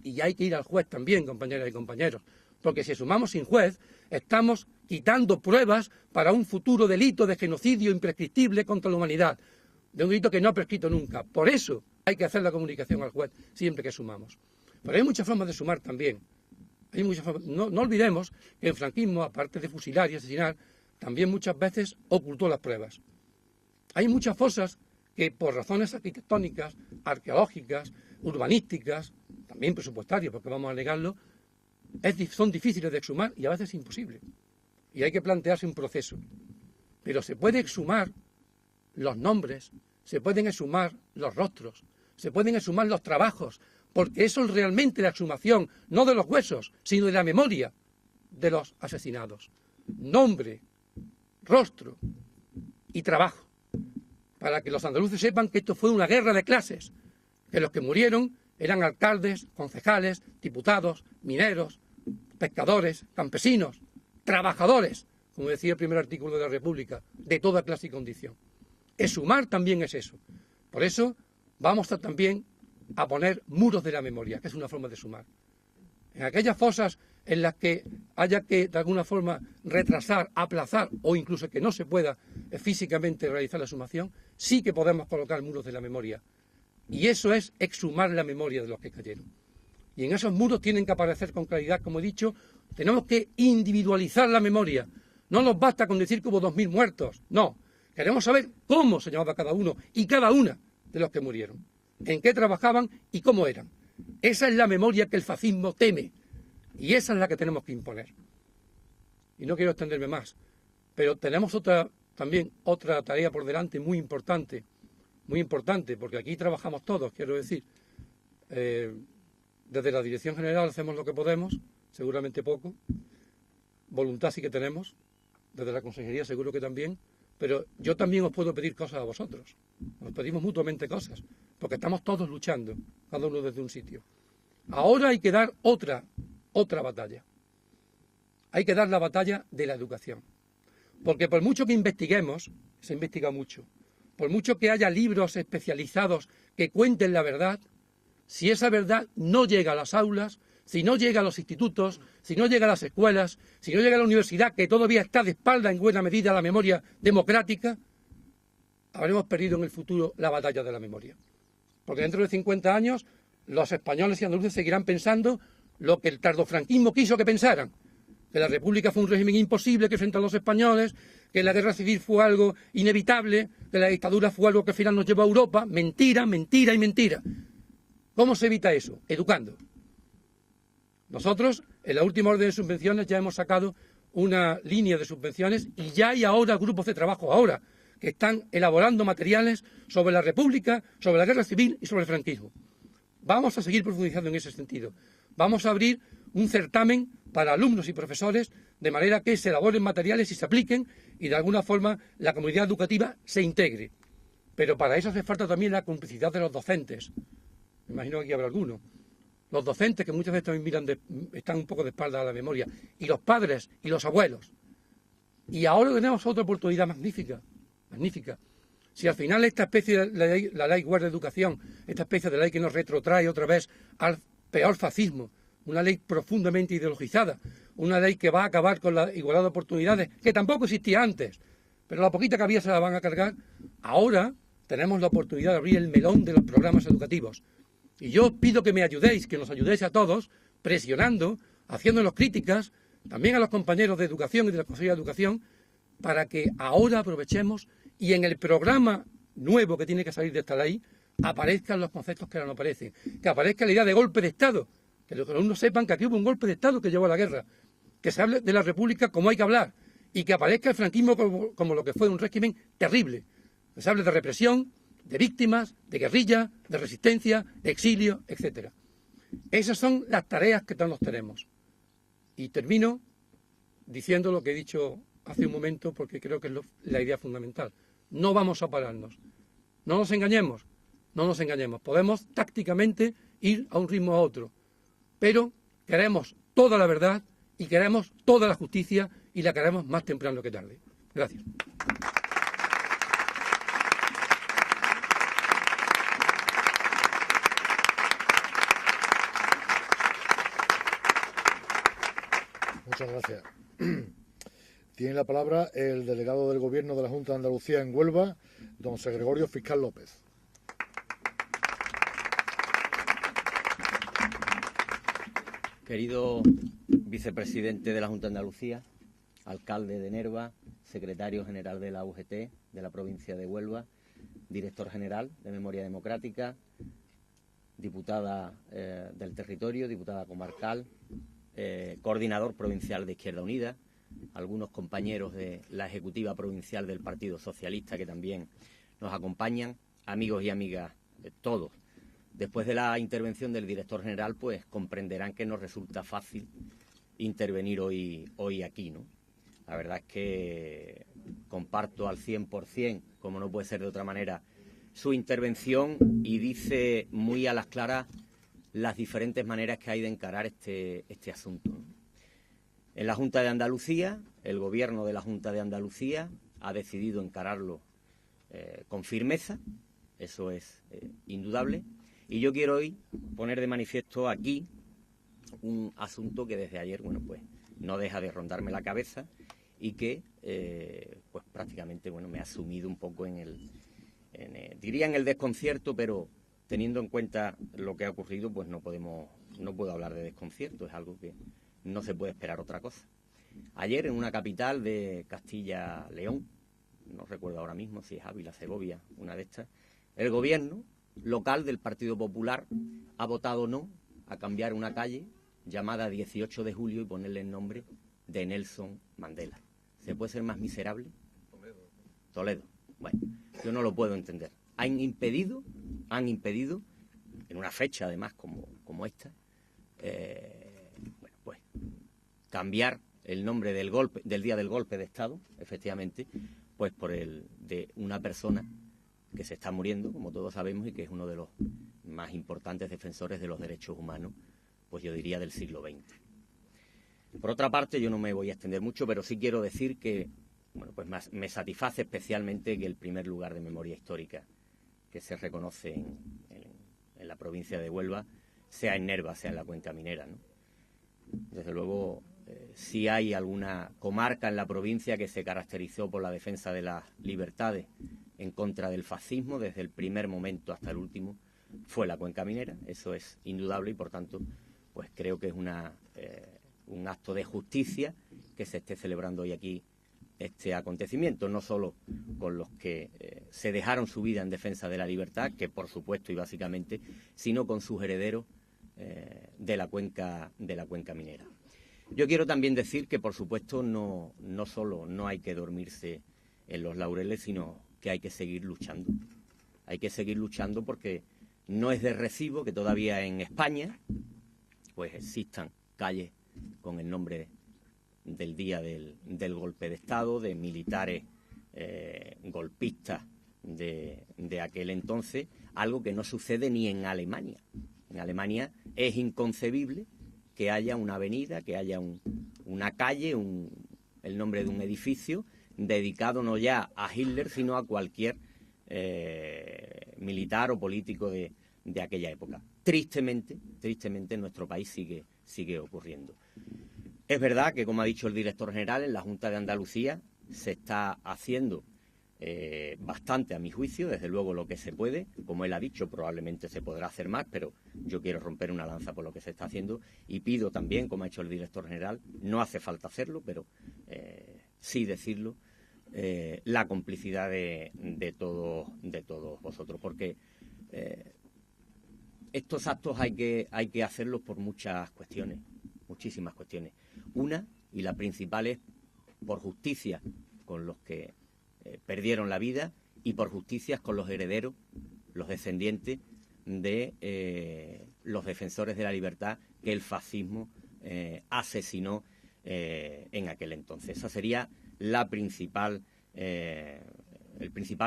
Y hay que ir al juez también, compañeras y compañeros, porque si exhumamos sin juez, estamos quitando pruebas para un futuro delito de genocidio imprescriptible contra la humanidad, de un delito que no ha prescrito nunca. Por eso hay que hacer la comunicación al juez siempre que exhumamos. Pero hay muchas formas de exhumar también. Hay muchas formas. No olvidemos que el franquismo, aparte de fusilar y asesinar, también muchas veces ocultó las pruebas. Hay muchas fosas que por razones arquitectónicas, arqueológicas, urbanísticas, también presupuestarias, porque vamos a negarlo, son difíciles de exhumar y a veces imposible. Y hay que plantearse un proceso. Pero se puede exhumar los nombres, se pueden exhumar los rostros, se pueden exhumar los trabajos, porque eso es realmente la exhumación, no de los huesos, sino de la memoria de los asesinados. Nombre, rostro y trabajo. para que los andaluces sepan que esto fue una guerra de clases, que los que murieron eran alcaldes, concejales, diputados, mineros, pescadores, campesinos, trabajadores, como decía el primer artículo de la República, de toda clase y condición. Exhumar también es eso. Por eso vamos también a poner muros de la memoria, que es una forma de sumar. En aquellas fosas en las que haya que, de alguna forma, retrasar, aplazar o incluso que no se pueda físicamente realizar la exhumación, sí que podemos colocar muros de la memoria. Y eso es exhumar la memoria de los que cayeron. Y en esos muros tienen que aparecer con claridad, como he dicho, tenemos que individualizar la memoria. No nos basta con decir que hubo 2000 muertos, no. Queremos saber cómo se llamaba cada uno y cada una de los que murieron, en qué trabajaban y cómo eran. Esa es la memoria que el fascismo teme y esa es la que tenemos que imponer. Y no quiero extenderme más, pero tenemos también otra tarea por delante muy importante, porque aquí trabajamos todos, quiero decir. Desde la Dirección General hacemos lo que podemos, seguramente poco, voluntad sí que tenemos, desde la Consejería seguro que también, pero yo también os puedo pedir cosas a vosotros, nos pedimos mutuamente cosas, porque estamos todos luchando, cada uno desde un sitio. Ahora hay que dar otra batalla, hay que dar la batalla de la educación, porque por mucho que investiguemos, se investiga mucho, por mucho que haya libros especializados que cuenten la verdad, si esa verdad no llega a las aulas, si no llega a los institutos, si no llega a las escuelas, si no llega a la universidad, que todavía está de espalda en buena medida a la memoria democrática, habremos perdido en el futuro la batalla de la memoria. Porque dentro de 50 años los españoles y andaluces seguirán pensando lo que el tardofranquismo quiso que pensaran, que la República fue un régimen imposible que frente a los españoles, que la guerra civil fue algo inevitable, que la dictadura fue algo que al final nos llevó a Europa. Mentira, mentira y mentira. ¿Cómo se evita eso? Educando. Nosotros, en la última orden de subvenciones, ya hemos sacado una línea de subvenciones y ya hay ahora grupos de trabajo que están elaborando materiales sobre la República, sobre la guerra civil y sobre el franquismo. Vamos a seguir profundizando en ese sentido. Vamos a abrir un certamen para alumnos y profesores, de manera que se elaboren materiales y se apliquen y de alguna forma la comunidad educativa se integre. Pero para eso hace falta también la complicidad de los docentes. Me imagino que aquí habrá alguno. Los docentes, que muchas veces también están un poco de espalda a la memoria, y los padres y los abuelos. Y ahora tenemos otra oportunidad magnífica. Si al final esta especie de la ley Wert de educación, esta especie de ley que nos retrotrae otra vez al peor fascismo, una ley profundamente ideologizada, una ley que va a acabar con la igualdad de oportunidades, que tampoco existía antes, pero la poquita que había se la van a cargar, ahora tenemos la oportunidad de abrir el melón de los programas educativos. Y yo os pido que me ayudéis, que nos ayudéis a todos, presionando, haciéndonos críticas, también a los compañeros de educación y de la Consejería de Educación, para que ahora aprovechemos y en el programa nuevo que tiene que salir de esta ley aparezcan los conceptos que ahora no aparecen, que aparezca la idea de golpe de Estado, que los alumnos sepan que aquí hubo un golpe de Estado que llevó a la guerra, que se hable de la República como hay que hablar y que aparezca el franquismo como lo que fue un régimen terrible, que se hable de represión, de víctimas, de guerrilla, de resistencia, de exilio, etcétera. Esas son las tareas que todos tenemos. Y termino diciendo lo que he dicho hace un momento porque creo que es la idea fundamental. No vamos a pararnos. No nos engañemos. Podemos tácticamente ir a un ritmo a otro. Pero queremos toda la verdad y queremos toda la justicia y la queremos más temprano que tarde. Gracias. Muchas gracias. Tiene la palabra el delegado del Gobierno de la Junta de Andalucía en Huelva, don José Gregorio Fiscal López. Querido vicepresidente de la Junta de Andalucía, alcalde de Nerva, secretario general de la UGT de la provincia de Huelva, director general de Memoria Democrática, diputada del territorio, diputada comarcal, coordinador provincial de Izquierda Unida, algunos compañeros de la ejecutiva provincial del Partido Socialista que también nos acompañan, amigos y amigas todos. Después de la intervención del director general, pues comprenderán que nos resulta fácil intervenir hoy aquí, ¿no? La verdad es que comparto al 100%, como no puede ser de otra manera, su intervención y dice muy a las claras las diferentes maneras que hay de encarar este asunto, ¿no? En la Junta de Andalucía, el Gobierno de la Junta de Andalucía ha decidido encararlo con firmeza, eso es indudable, y yo quiero hoy poner de manifiesto aquí un asunto que desde ayer, bueno, pues no deja de rondarme la cabeza y que, pues prácticamente, bueno, me ha sumido un poco diría en el desconcierto, pero teniendo en cuenta lo que ha ocurrido, pues no puedo hablar de desconcierto, es algo que no se puede esperar otra cosa. Ayer en una capital de Castilla-León, no recuerdo ahora mismo si es Ávila, Segovia, una de estas, el gobierno local del Partido Popular ha votado no a cambiar una calle llamada 18 de julio y ponerle el nombre de Nelson Mandela. ¿Se puede ser más miserable? Toledo. Bueno, yo no lo puedo entender. Han impedido, en una fecha además como esta, bueno, pues cambiar el nombre del día del golpe de Estado, efectivamente, pues por el de una persona que se está muriendo, como todos sabemos, y que es uno de los más importantes defensores de los derechos humanos, pues yo diría del siglo XX. Por otra parte, yo no me voy a extender mucho, pero sí quiero decir que, bueno, pues me satisface especialmente que el primer lugar de memoria histórica que se reconoce en la provincia de Huelva sea en Nerva, sea en la Cuenca Minera, ¿no? Desde luego, sí hay alguna comarca en la provincia que se caracterizó por la defensa de las libertades en contra del fascismo, desde el primer momento hasta el último, fue la Cuenca Minera, eso es indudable y por tanto, pues creo que es un acto de justicia que se esté celebrando hoy aquí este acontecimiento, no solo con los que se dejaron su vida en defensa de la libertad, que por supuesto y básicamente, sino con sus herederos de la cuenca minera. Yo quiero también decir que por supuesto no solo no hay que dormirse en los laureles, sino que hay que seguir luchando. Hay que seguir luchando porque no es de recibo que todavía en España pues existan calles con el nombre del día del golpe de Estado, de militares golpistas de aquel entonces, algo que no sucede ni en Alemania. En Alemania es inconcebible que haya una avenida, que haya una calle, el nombre de un edificio dedicado no ya a Hitler, sino a cualquier militar o político de aquella época. Tristemente en nuestro país sigue ocurriendo. Es verdad que, como ha dicho el director general, en la Junta de Andalucía se está haciendo bastante, a mi juicio, desde luego lo que se puede. Como él ha dicho, probablemente se podrá hacer más, pero yo quiero romper una lanza por lo que se está haciendo y pido también, como ha hecho el director general, no hace falta hacerlo, pero sí decirlo, la complicidad de todos vosotros, porque estos actos hay que hacerlos por muchas cuestiones, muchísimas cuestiones. Una, y la principal, es por justicia con los que perdieron la vida y por justicia con los herederos, los descendientes de los defensores de la libertad que el fascismo asesinó en aquel entonces. Esa sería el principal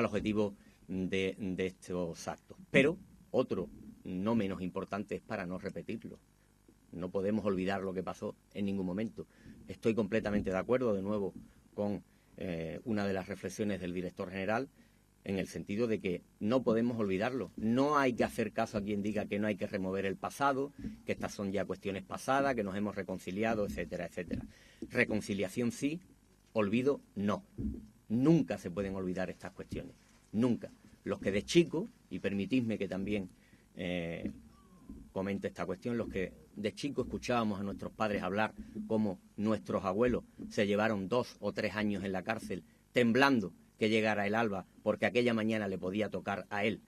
objetivo de estos actos. Pero otro no menos importante es para no repetirlo. No podemos olvidar lo que pasó en ningún momento. Estoy completamente de acuerdo, de nuevo, con una de las reflexiones del director general, en el sentido de que no podemos olvidarlo. No hay que hacer caso a quien diga que no hay que remover el pasado, que estas son ya cuestiones pasadas, que nos hemos reconciliado, etcétera, etcétera. Reconciliación sí, olvido no. Nunca se pueden olvidar estas cuestiones. Nunca. Los que de chico, y permitidme que también comente esta cuestión, los que de chico escuchábamos a nuestros padres hablar cómo nuestros abuelos se llevaron 2 o 3 años en la cárcel temblando que llegara el alba porque aquella mañana le podía tocar a él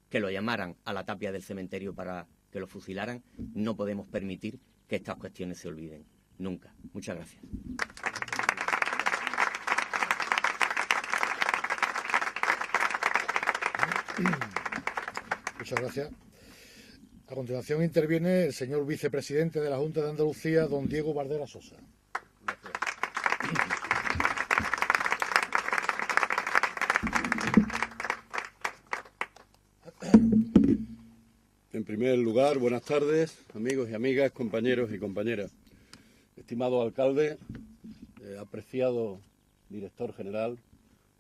que lo llamaran a la tapia del cementerio para que lo fusilaran, no podemos permitir que estas cuestiones se olviden. Nunca. Muchas gracias. Muchas gracias. A continuación interviene el señor vicepresidente de la Junta de Andalucía, don Diego Bardera Sosa. En primer lugar, buenas tardes, amigos y amigas, compañeros y compañeras. Estimado alcalde, apreciado director general,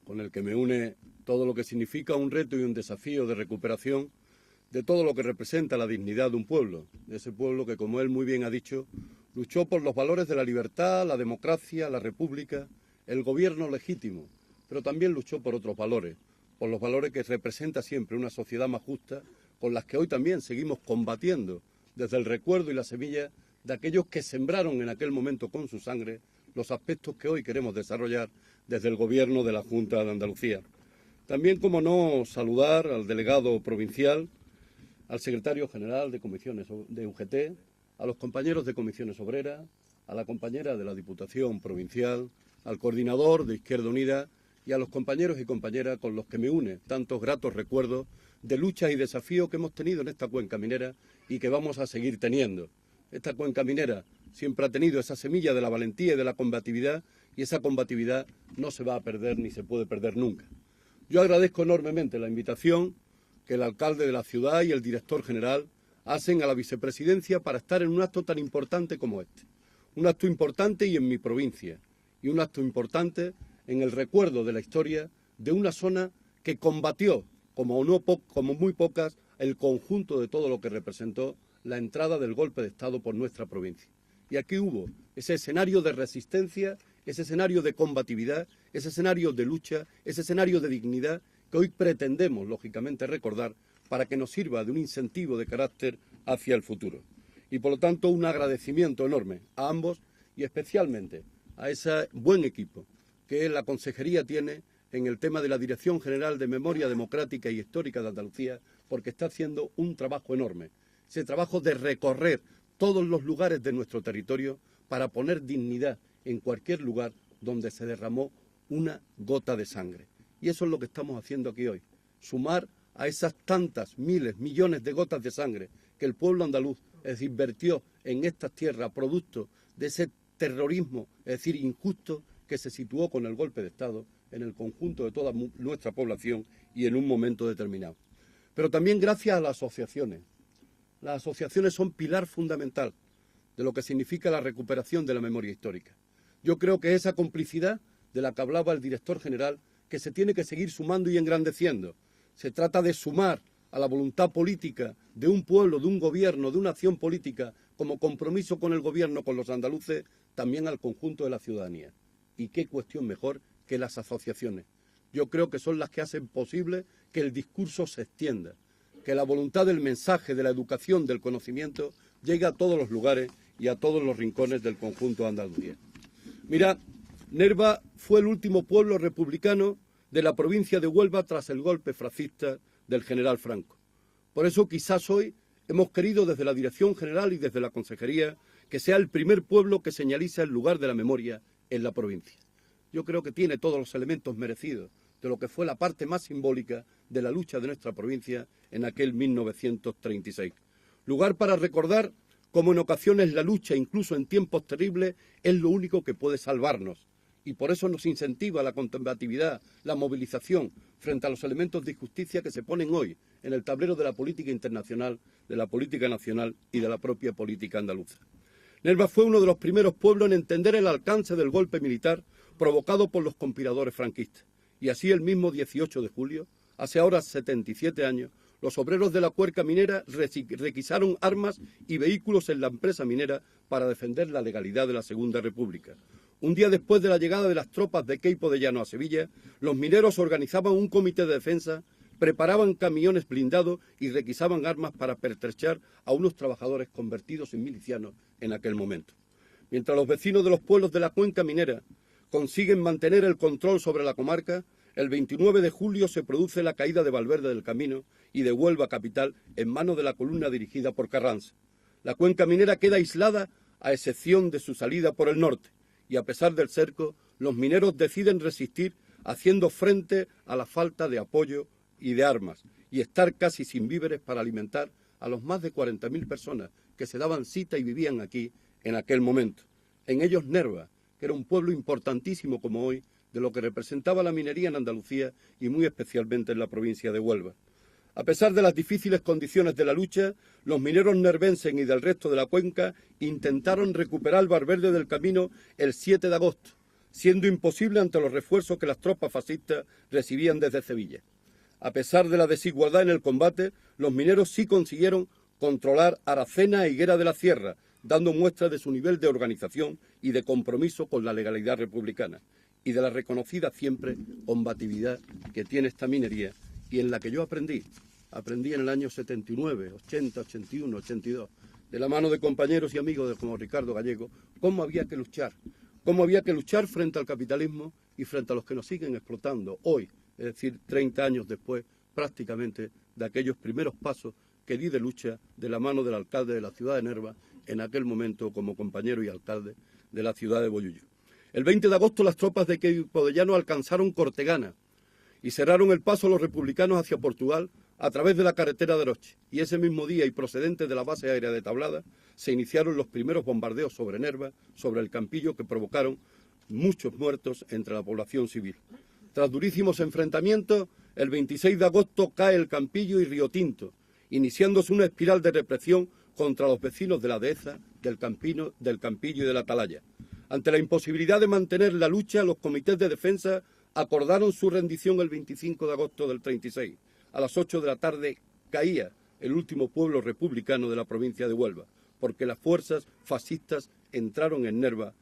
con el que me une todo lo que significa un reto y un desafío de recuperación de todo lo que representa la dignidad de un pueblo, de ese pueblo que, como él muy bien ha dicho, luchó por los valores de la libertad, la democracia, la república, el gobierno legítimo, pero también luchó por otros valores, por los valores que representa siempre una sociedad más justa, con las que hoy también seguimos combatiendo desde el recuerdo y la semilla de aquellos que sembraron en aquel momento con su sangre los aspectos que hoy queremos desarrollar desde el Gobierno de la Junta de Andalucía. También, como no, saludar al delegado provincial, al secretario general de comisiones de UGT, a los compañeros de comisiones obreras, a la compañera de la Diputación Provincial, al coordinador de Izquierda Unida y a los compañeros y compañeras con los que me une tantos gratos recuerdos de luchas y desafíos que hemos tenido en esta cuenca minera y que vamos a seguir teniendo. Esta cuenca minera siempre ha tenido esa semilla de la valentía y de la combatividad, y esa combatividad no se va a perder ni se puede perder nunca. Yo agradezco enormemente la invitación que el alcalde de la ciudad y el director general hacen a la vicepresidencia para estar en un acto tan importante como este. Un acto importante y en mi provincia, y un acto importante en el recuerdo de la historia de una zona que combatió, como muy pocas, el conjunto de todo lo que representó la entrada del golpe de Estado por nuestra provincia. Y aquí hubo ese escenario de resistencia, ese escenario de combatividad, ese escenario de lucha, ese escenario de dignidad que hoy pretendemos, lógicamente, recordar para que nos sirva de un incentivo de carácter hacia el futuro. Y, por lo tanto, un agradecimiento enorme a ambos y especialmente a ese buen equipo que la Consejería tiene en el tema de la Dirección General de Memoria Democrática y Histórica de Andalucía, porque está haciendo un trabajo enorme. Ese trabajo de recorrer todos los lugares de nuestro territorio para poner dignidad en cualquier lugar donde se derramó una gota de sangre. Y eso es lo que estamos haciendo aquí hoy, sumar a esas tantas miles, millones de gotas de sangre que el pueblo andaluz, es decir, vertió en estas tierras producto de ese terrorismo, es decir, injusto, que se situó con el golpe de Estado en el conjunto de toda nuestra población y en un momento determinado. Pero también gracias a las asociaciones. Las asociaciones son pilar fundamental de lo que significa la recuperación de la memoria histórica. Yo creo que esa complicidad de la que hablaba el director general, que se tiene que seguir sumando y engrandeciendo. Se trata de sumar a la voluntad política de un pueblo, de un gobierno, de una acción política, como compromiso con el gobierno, con los andaluces, también al conjunto de la ciudadanía. Y qué cuestión mejor que las asociaciones. Yo creo que son las que hacen posible que el discurso se extienda, que la voluntad del mensaje, de la educación, del conocimiento, llegue a todos los lugares y a todos los rincones del conjunto de Andalucía. Mira, Nerva fue el último pueblo republicano de la provincia de Huelva tras el golpe fascista del general Franco. Por eso quizás hoy hemos querido desde la Dirección General y desde la Consejería que sea el primer pueblo que señaliza el lugar de la memoria en la provincia. Yo creo que tiene todos los elementos merecidos de lo que fue la parte más simbólica de la lucha de nuestra provincia en aquel 1936. Lugar para recordar cómo en ocasiones la lucha, incluso en tiempos terribles, es lo único que puede salvarnos. Y por eso nos incentiva la combatividad, la movilización frente a los elementos de injusticia que se ponen hoy en el tablero de la política internacional, de la política nacional y de la propia política andaluza. Nerva fue uno de los primeros pueblos en entender el alcance del golpe militar provocado por los conspiradores franquistas. Y así el mismo 18 de julio, hace ahora 77 años, los obreros de la cuenca minera requisaron armas y vehículos en la empresa minera para defender la legalidad de la Segunda República. Un día después de la llegada de las tropas de Queipo de Llano a Sevilla, los mineros organizaban un comité de defensa, preparaban camiones blindados y requisaban armas para pertrechar a unos trabajadores convertidos en milicianos en aquel momento. Mientras los vecinos de los pueblos de la cuenca minera consiguen mantener el control sobre la comarca, el 29 de julio se produce la caída de Valverde del Camino y de Huelva capital en manos de la columna dirigida por Carranza. La cuenca minera queda aislada a excepción de su salida por el norte y a pesar del cerco, los mineros deciden resistir haciendo frente a la falta de apoyo y de armas y estar casi sin víveres para alimentar a los más de 40.000 personas que se daban cita y vivían aquí en aquel momento. En ellos Nerva, que era un pueblo importantísimo como hoy, de lo que representaba la minería en Andalucía y muy especialmente en la provincia de Huelva. A pesar de las difíciles condiciones de la lucha, los mineros nervenses y del resto de la cuenca intentaron recuperar Valverde del Camino el 7 de agosto, siendo imposible ante los refuerzos que las tropas fascistas recibían desde Sevilla. A pesar de la desigualdad en el combate, los mineros sí consiguieron controlar Aracena e Higuera de la Sierra, dando muestras de su nivel de organización y de compromiso con la legalidad republicana y de la reconocida siempre combatividad que tiene esta minería y en la que yo aprendí en el año 79, 80, 81, 82, de la mano de compañeros y amigos como Ricardo Gallego, cómo había que luchar frente al capitalismo y frente a los que nos siguen explotando hoy, es decir, 30 años después prácticamente de aquellos primeros pasos que di de lucha de la mano del alcalde de la ciudad de Nerva, en aquel momento como compañero y alcalde de la ciudad de Bollullo. El 20 de agosto las tropas de Queipo de Llano alcanzaron Cortegana y cerraron el paso a los republicanos hacia Portugal a través de la carretera de Oroche. Y ese mismo día, y procedente de la base aérea de Tablada, se iniciaron los primeros bombardeos sobre Nerva, sobre el Campillo, que provocaron muchos muertos entre la población civil. Tras durísimos enfrentamientos, el 26 de agosto cae el Campillo y Río Tinto, iniciándose una espiral de represión contra los vecinos de la Dehesa, del Campillo y de la Atalaya. Ante la imposibilidad de mantener la lucha, los comités de defensa acordaron su rendición el 25 de agosto del 36. A las 8 de la tarde caía el último pueblo republicano de la provincia de Huelva, porque las fuerzas fascistas entraron en Nerva,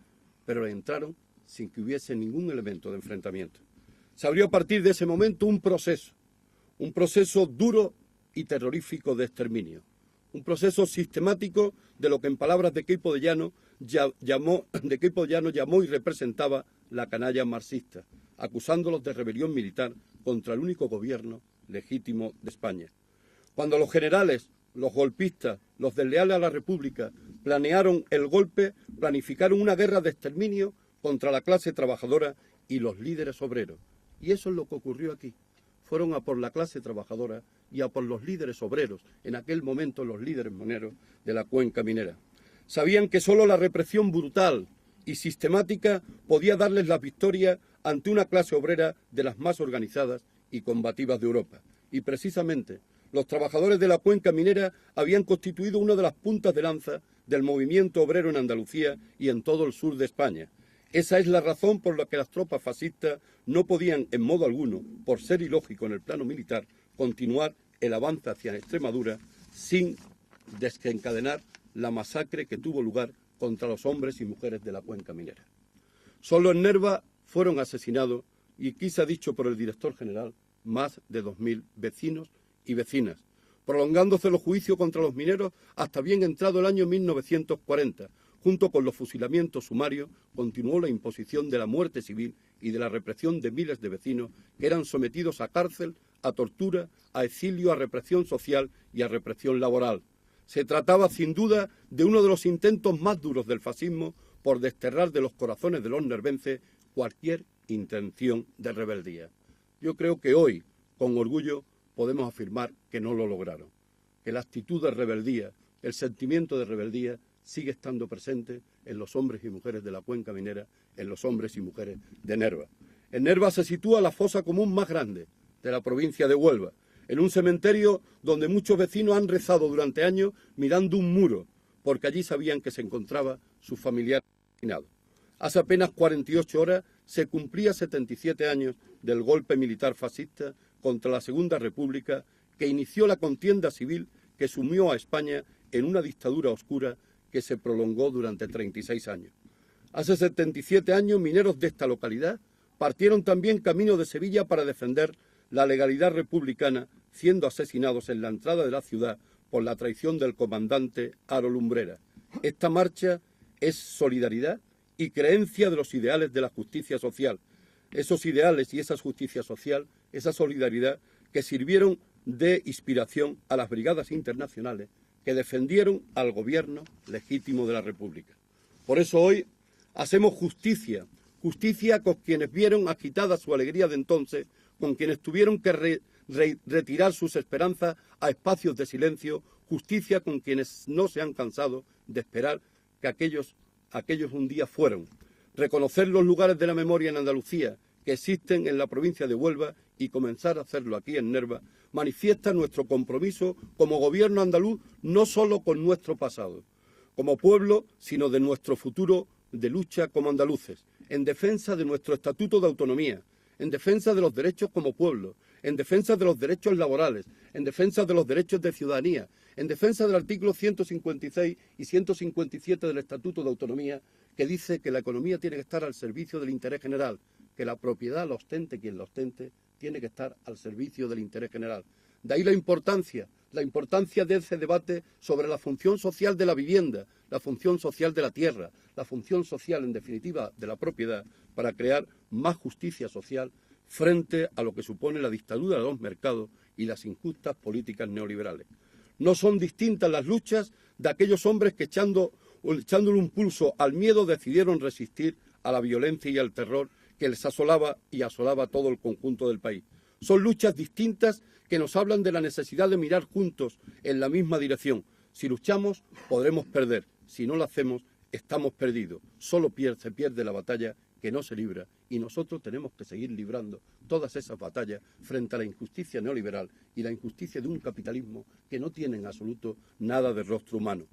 pero entraron sin que hubiese ningún elemento de enfrentamiento. Se abrió a partir de ese momento un proceso duro y terrorífico de exterminio, un proceso sistemático de lo que en palabras de Queipo de Llano llamó y representaba la canalla marxista, acusándolos de rebelión militar contra el único gobierno legítimo de España. Cuando los generales, los golpistas, los desleales a la República planearon el golpe, planificaron una guerra de exterminio contra la clase trabajadora y los líderes obreros. Y eso es lo que ocurrió aquí. Fueron a por la clase trabajadora y a por los líderes obreros, en aquel momento los líderes mineros de la cuenca minera. Sabían que solo la represión brutal y sistemática podía darles la victoria ante una clase obrera de las más organizadas y combativas de Europa. Y precisamente los trabajadores de la cuenca minera habían constituido una de las puntas de lanza del movimiento obrero en Andalucía y en todo el sur de España. Esa es la razón por la que las tropas fascistas no podían en modo alguno, por ser ilógico en el plano militar, continuar el avance hacia Extremadura sin desencadenar la masacre que tuvo lugar contra los hombres y mujeres de la cuenca minera. Solo en Nerva fueron asesinados, y quizá dicho por el director general, más de 2.000 vecinos y vecinas, prolongándose los juicios contra los mineros hasta bien entrado el año 1940. Junto con los fusilamientos sumarios, continuó la imposición de la muerte civil y de la represión de miles de vecinos que eran sometidos a cárcel, a tortura, a exilio, a represión social y a represión laboral. Se trataba, sin duda, de uno de los intentos más duros del fascismo por desterrar de los corazones de los nervenses cualquier intención de rebeldía. Yo creo que hoy, con orgullo, podemos afirmar que no lo lograron, que la actitud de rebeldía, el sentimiento de rebeldía, sigue estando presente en los hombres y mujeres de la cuenca minera, en los hombres y mujeres de Nerva. En Nerva se sitúa la fosa común más grande de la provincia de Huelva, en un cementerio donde muchos vecinos han rezado durante años mirando un muro, porque allí sabían que se encontraba su familiar asesinado. Hace apenas 48 horas se cumplía 77 años del golpe militar fascista contra la Segunda República que inició la contienda civil que sumió a España en una dictadura oscura que se prolongó durante 36 años. Hace 77 años, mineros de esta localidad partieron también camino de Sevilla para defender la legalidad republicana, siendo asesinados en la entrada de la ciudad por la traición del comandante Aro Lumbrera. Esta marcha es solidaridad y creencia de los ideales de la justicia social. Esos ideales y esa justicia social, esa solidaridad que sirvieron de inspiración a las brigadas internacionales que defendieron al gobierno legítimo de la República. Por eso hoy hacemos justicia con quienes vieron agitada su alegría de entonces, con quienes tuvieron que retirar sus esperanzas a espacios de silencio, justicia con quienes no se han cansado de esperar que aquellos un día fueron. Reconocer los lugares de la memoria en Andalucía que existen en la provincia de Huelva y comenzar a hacerlo aquí en Nerva manifiesta nuestro compromiso como gobierno andaluz no solo con nuestro pasado, como pueblo, sino de nuestro futuro de lucha como andaluces, en defensa de nuestro estatuto de autonomía, en defensa de los derechos como pueblo, en defensa de los derechos laborales, en defensa de los derechos de ciudadanía, en defensa del artículo 156 y 157 del Estatuto de Autonomía, que dice que la economía tiene que estar al servicio del interés general, que la propiedad la ostente quien la ostente, tiene que estar al servicio del interés general. De ahí la importancia de ese debate sobre la función social de la vivienda, la función social de la tierra, la función social, en definitiva, de la propiedad, para crear más justicia social frente a lo que supone la dictadura de los mercados y las injustas políticas neoliberales. No son distintas las luchas de aquellos hombres que echándole un pulso al miedo decidieron resistir a la violencia y al terror que les asolaba y asolaba todo el conjunto del país. Son luchas distintas que nos hablan de la necesidad de mirar juntos en la misma dirección. Si luchamos, podremos perder. Si no lo hacemos, estamos perdidos. Solo se pierde la batalla que no se libra, y nosotros tenemos que seguir librando todas esas batallas frente a la injusticia neoliberal y la injusticia de un capitalismo que no tiene en absoluto nada de rostro humano.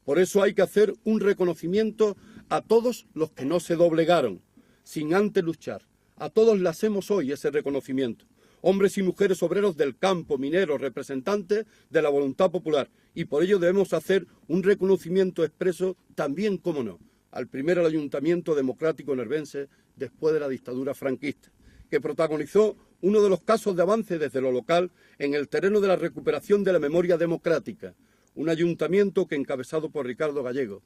Por eso hay que hacer un reconocimiento a todos los que no se doblegaron, sin antes luchar. A todos le hacemos hoy ese reconocimiento. Hombres y mujeres obreros del campo, mineros, representantes de la voluntad popular. Y por ello debemos hacer un reconocimiento expreso también, cómo no, al Ayuntamiento Democrático Nervense después de la dictadura franquista, que protagonizó uno de los casos de avance desde lo local en el terreno de la recuperación de la memoria democrática. Un ayuntamiento que, encabezado por Ricardo Gallego,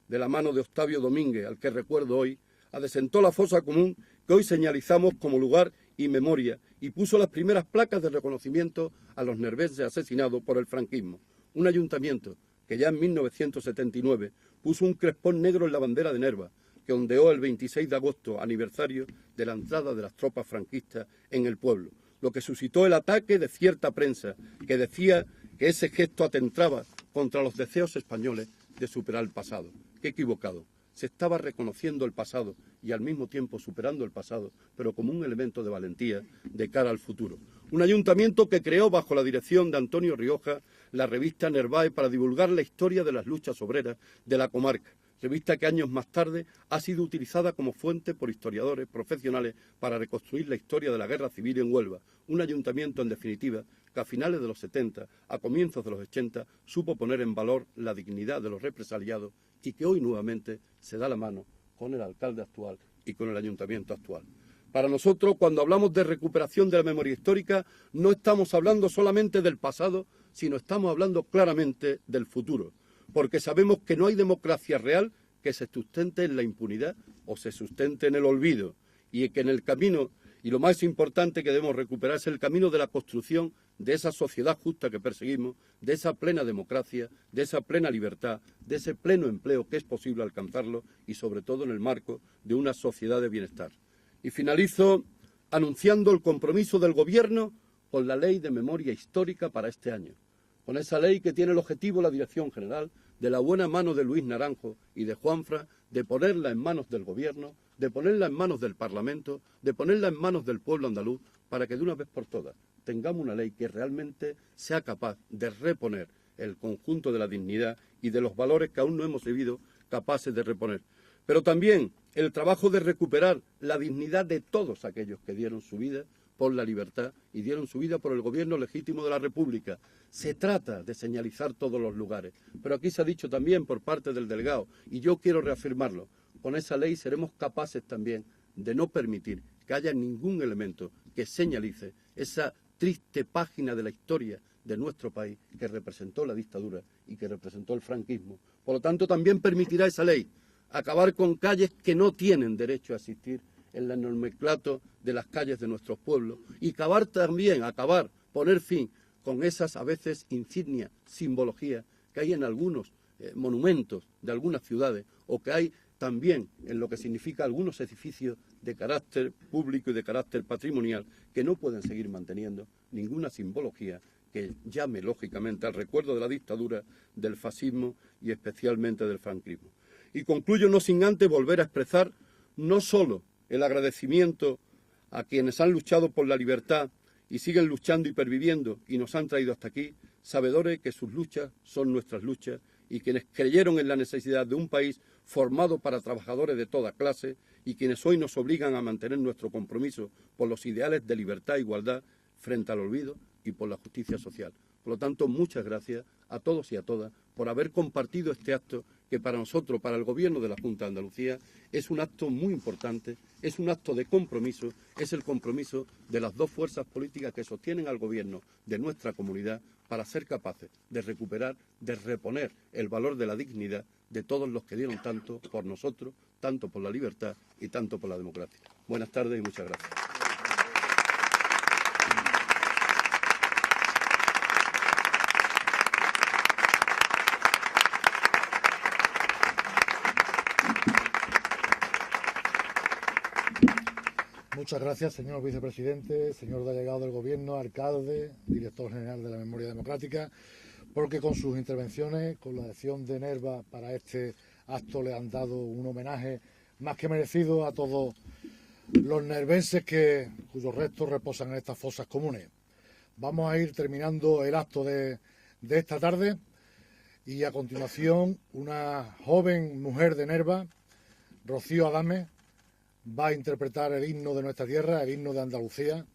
de la mano de Octavio Domínguez, al que recuerdo hoy, adesentó la fosa común que hoy señalizamos como lugar y memoria y puso las primeras placas de reconocimiento a los nervenses asesinados por el franquismo. Un ayuntamiento que ya en 1979 puso un crespón negro en la bandera de Nerva, que ondeó el 26 de agosto, aniversario de la entrada de las tropas franquistas en el pueblo, lo que suscitó el ataque de cierta prensa que decía que ese gesto atentaba contra los deseos españoles de superar el pasado. Qué equivocado. Se estaba reconociendo el pasado y al mismo tiempo superando el pasado, pero como un elemento de valentía de cara al futuro. Un ayuntamiento que creó bajo la dirección de Antonio Rioja la revista Nervae para divulgar la historia de las luchas obreras de la comarca, revista que años más tarde ha sido utilizada como fuente por historiadores profesionales para reconstruir la historia de la guerra civil en Huelva. Un ayuntamiento, en definitiva, que a finales de los 70, a comienzos de los 80, supo poner en valor la dignidad de los represaliados y que hoy nuevamente se da la mano con el alcalde actual y con el ayuntamiento actual. Para nosotros, cuando hablamos de recuperación de la memoria histórica, no estamos hablando solamente del pasado, sino estamos hablando claramente del futuro, porque sabemos que no hay democracia real que se sustente en la impunidad o se sustente en el olvido, y que en el camino, y lo más importante que debemos recuperar es el camino de la construcción de esa sociedad justa que perseguimos, de esa plena democracia, de esa plena libertad, de ese pleno empleo que es posible alcanzarlo y sobre todo en el marco de una sociedad de bienestar. Y finalizo anunciando el compromiso del Gobierno con la Ley de Memoria Histórica para este año, con esa ley que tiene el objetivo la Dirección General, de la buena mano de Luis Naranjo y de Juanfra, de ponerla en manos del Gobierno, de ponerla en manos del Parlamento, de ponerla en manos del pueblo andaluz, para que de una vez por todas tengamos una ley que realmente sea capaz de reponer el conjunto de la dignidad y de los valores que aún no hemos sido capaces de reponer. Pero también el trabajo de recuperar la dignidad de todos aquellos que dieron su vida por la libertad y dieron su vida por el gobierno legítimo de la República. Se trata de señalizar todos los lugares, pero aquí se ha dicho también por parte del delegado, y yo quiero reafirmarlo, con esa ley seremos capaces también de no permitir que haya ningún elemento que señalice esa triste página de la historia de nuestro país que representó la dictadura y que representó el franquismo. Por lo tanto, también permitirá esa ley acabar con calles que no tienen derecho a existir en el nomenclato de las calles de nuestros pueblos y poner fin con esas a veces insignias, simbologías que hay en algunos monumentos de algunas ciudades o que hay también en lo que significa algunos edificios de carácter público y de carácter patrimonial que no pueden seguir manteniendo ninguna simbología que llame lógicamente al recuerdo de la dictadura, del fascismo y especialmente del franquismo. Y concluyo no sin antes volver a expresar no solo el agradecimiento a quienes han luchado por la libertad y siguen luchando y perviviendo y nos han traído hasta aquí, sabedores que sus luchas son nuestras luchas y quienes creyeron en la necesidad de un país formado para trabajadores de toda clase y quienes hoy nos obligan a mantener nuestro compromiso por los ideales de libertad e igualdad frente al olvido y por la justicia social. Por lo tanto, muchas gracias a todos y a todas por haber compartido este acto que para nosotros, para el Gobierno de la Junta de Andalucía, es un acto muy importante, es un acto de compromiso, es el compromiso de las dos fuerzas políticas que sostienen al Gobierno de nuestra comunidad para ser capaces de recuperar, de reponer el valor de la dignidad de todos los que dieron tanto por nosotros, tanto por la libertad y tanto por la democracia. Buenas tardes y muchas gracias. Muchas gracias, señor vicepresidente, señor delegado del Gobierno, alcalde, director general de la Memoria Democrática, porque con sus intervenciones, con la elección de Nerva para este acto, le han dado un homenaje más que merecido a todos los nervenses cuyos restos reposan en estas fosas comunes. Vamos a ir terminando el acto de esta tarde y a continuación una joven mujer de Nerva, Rocío Adame, va a interpretar el himno de nuestra tierra, el himno de Andalucía,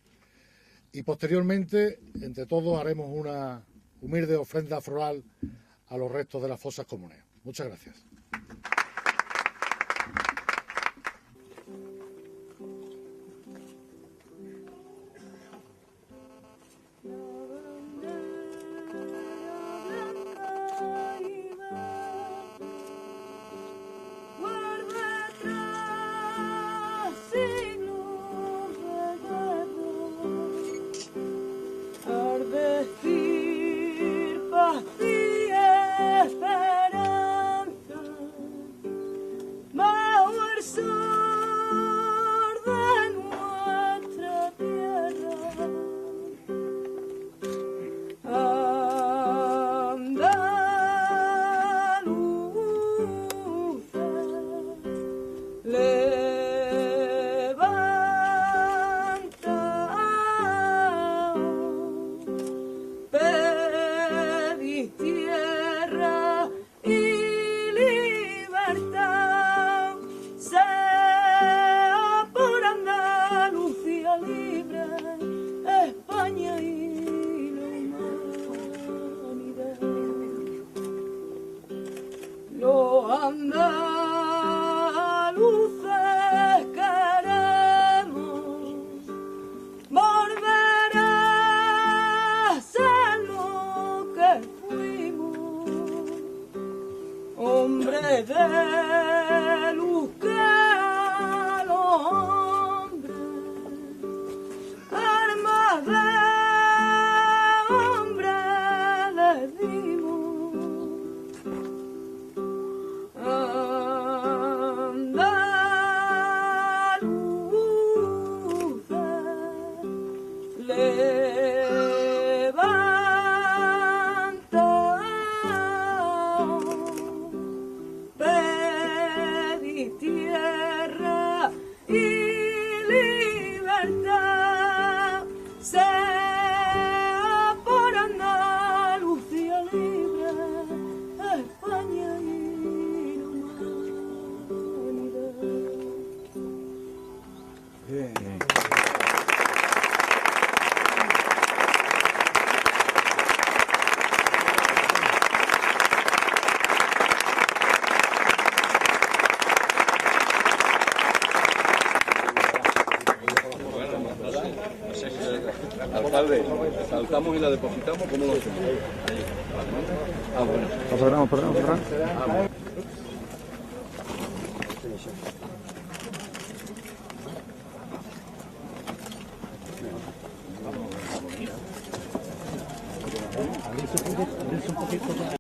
y posteriormente, entre todos, haremos una humilde ofrenda floral a los restos de las fosas comunes. Muchas gracias. Alcalde, saltamos y la depositamos, ¿cómo lo hacemos? Ah, bueno. Perdón.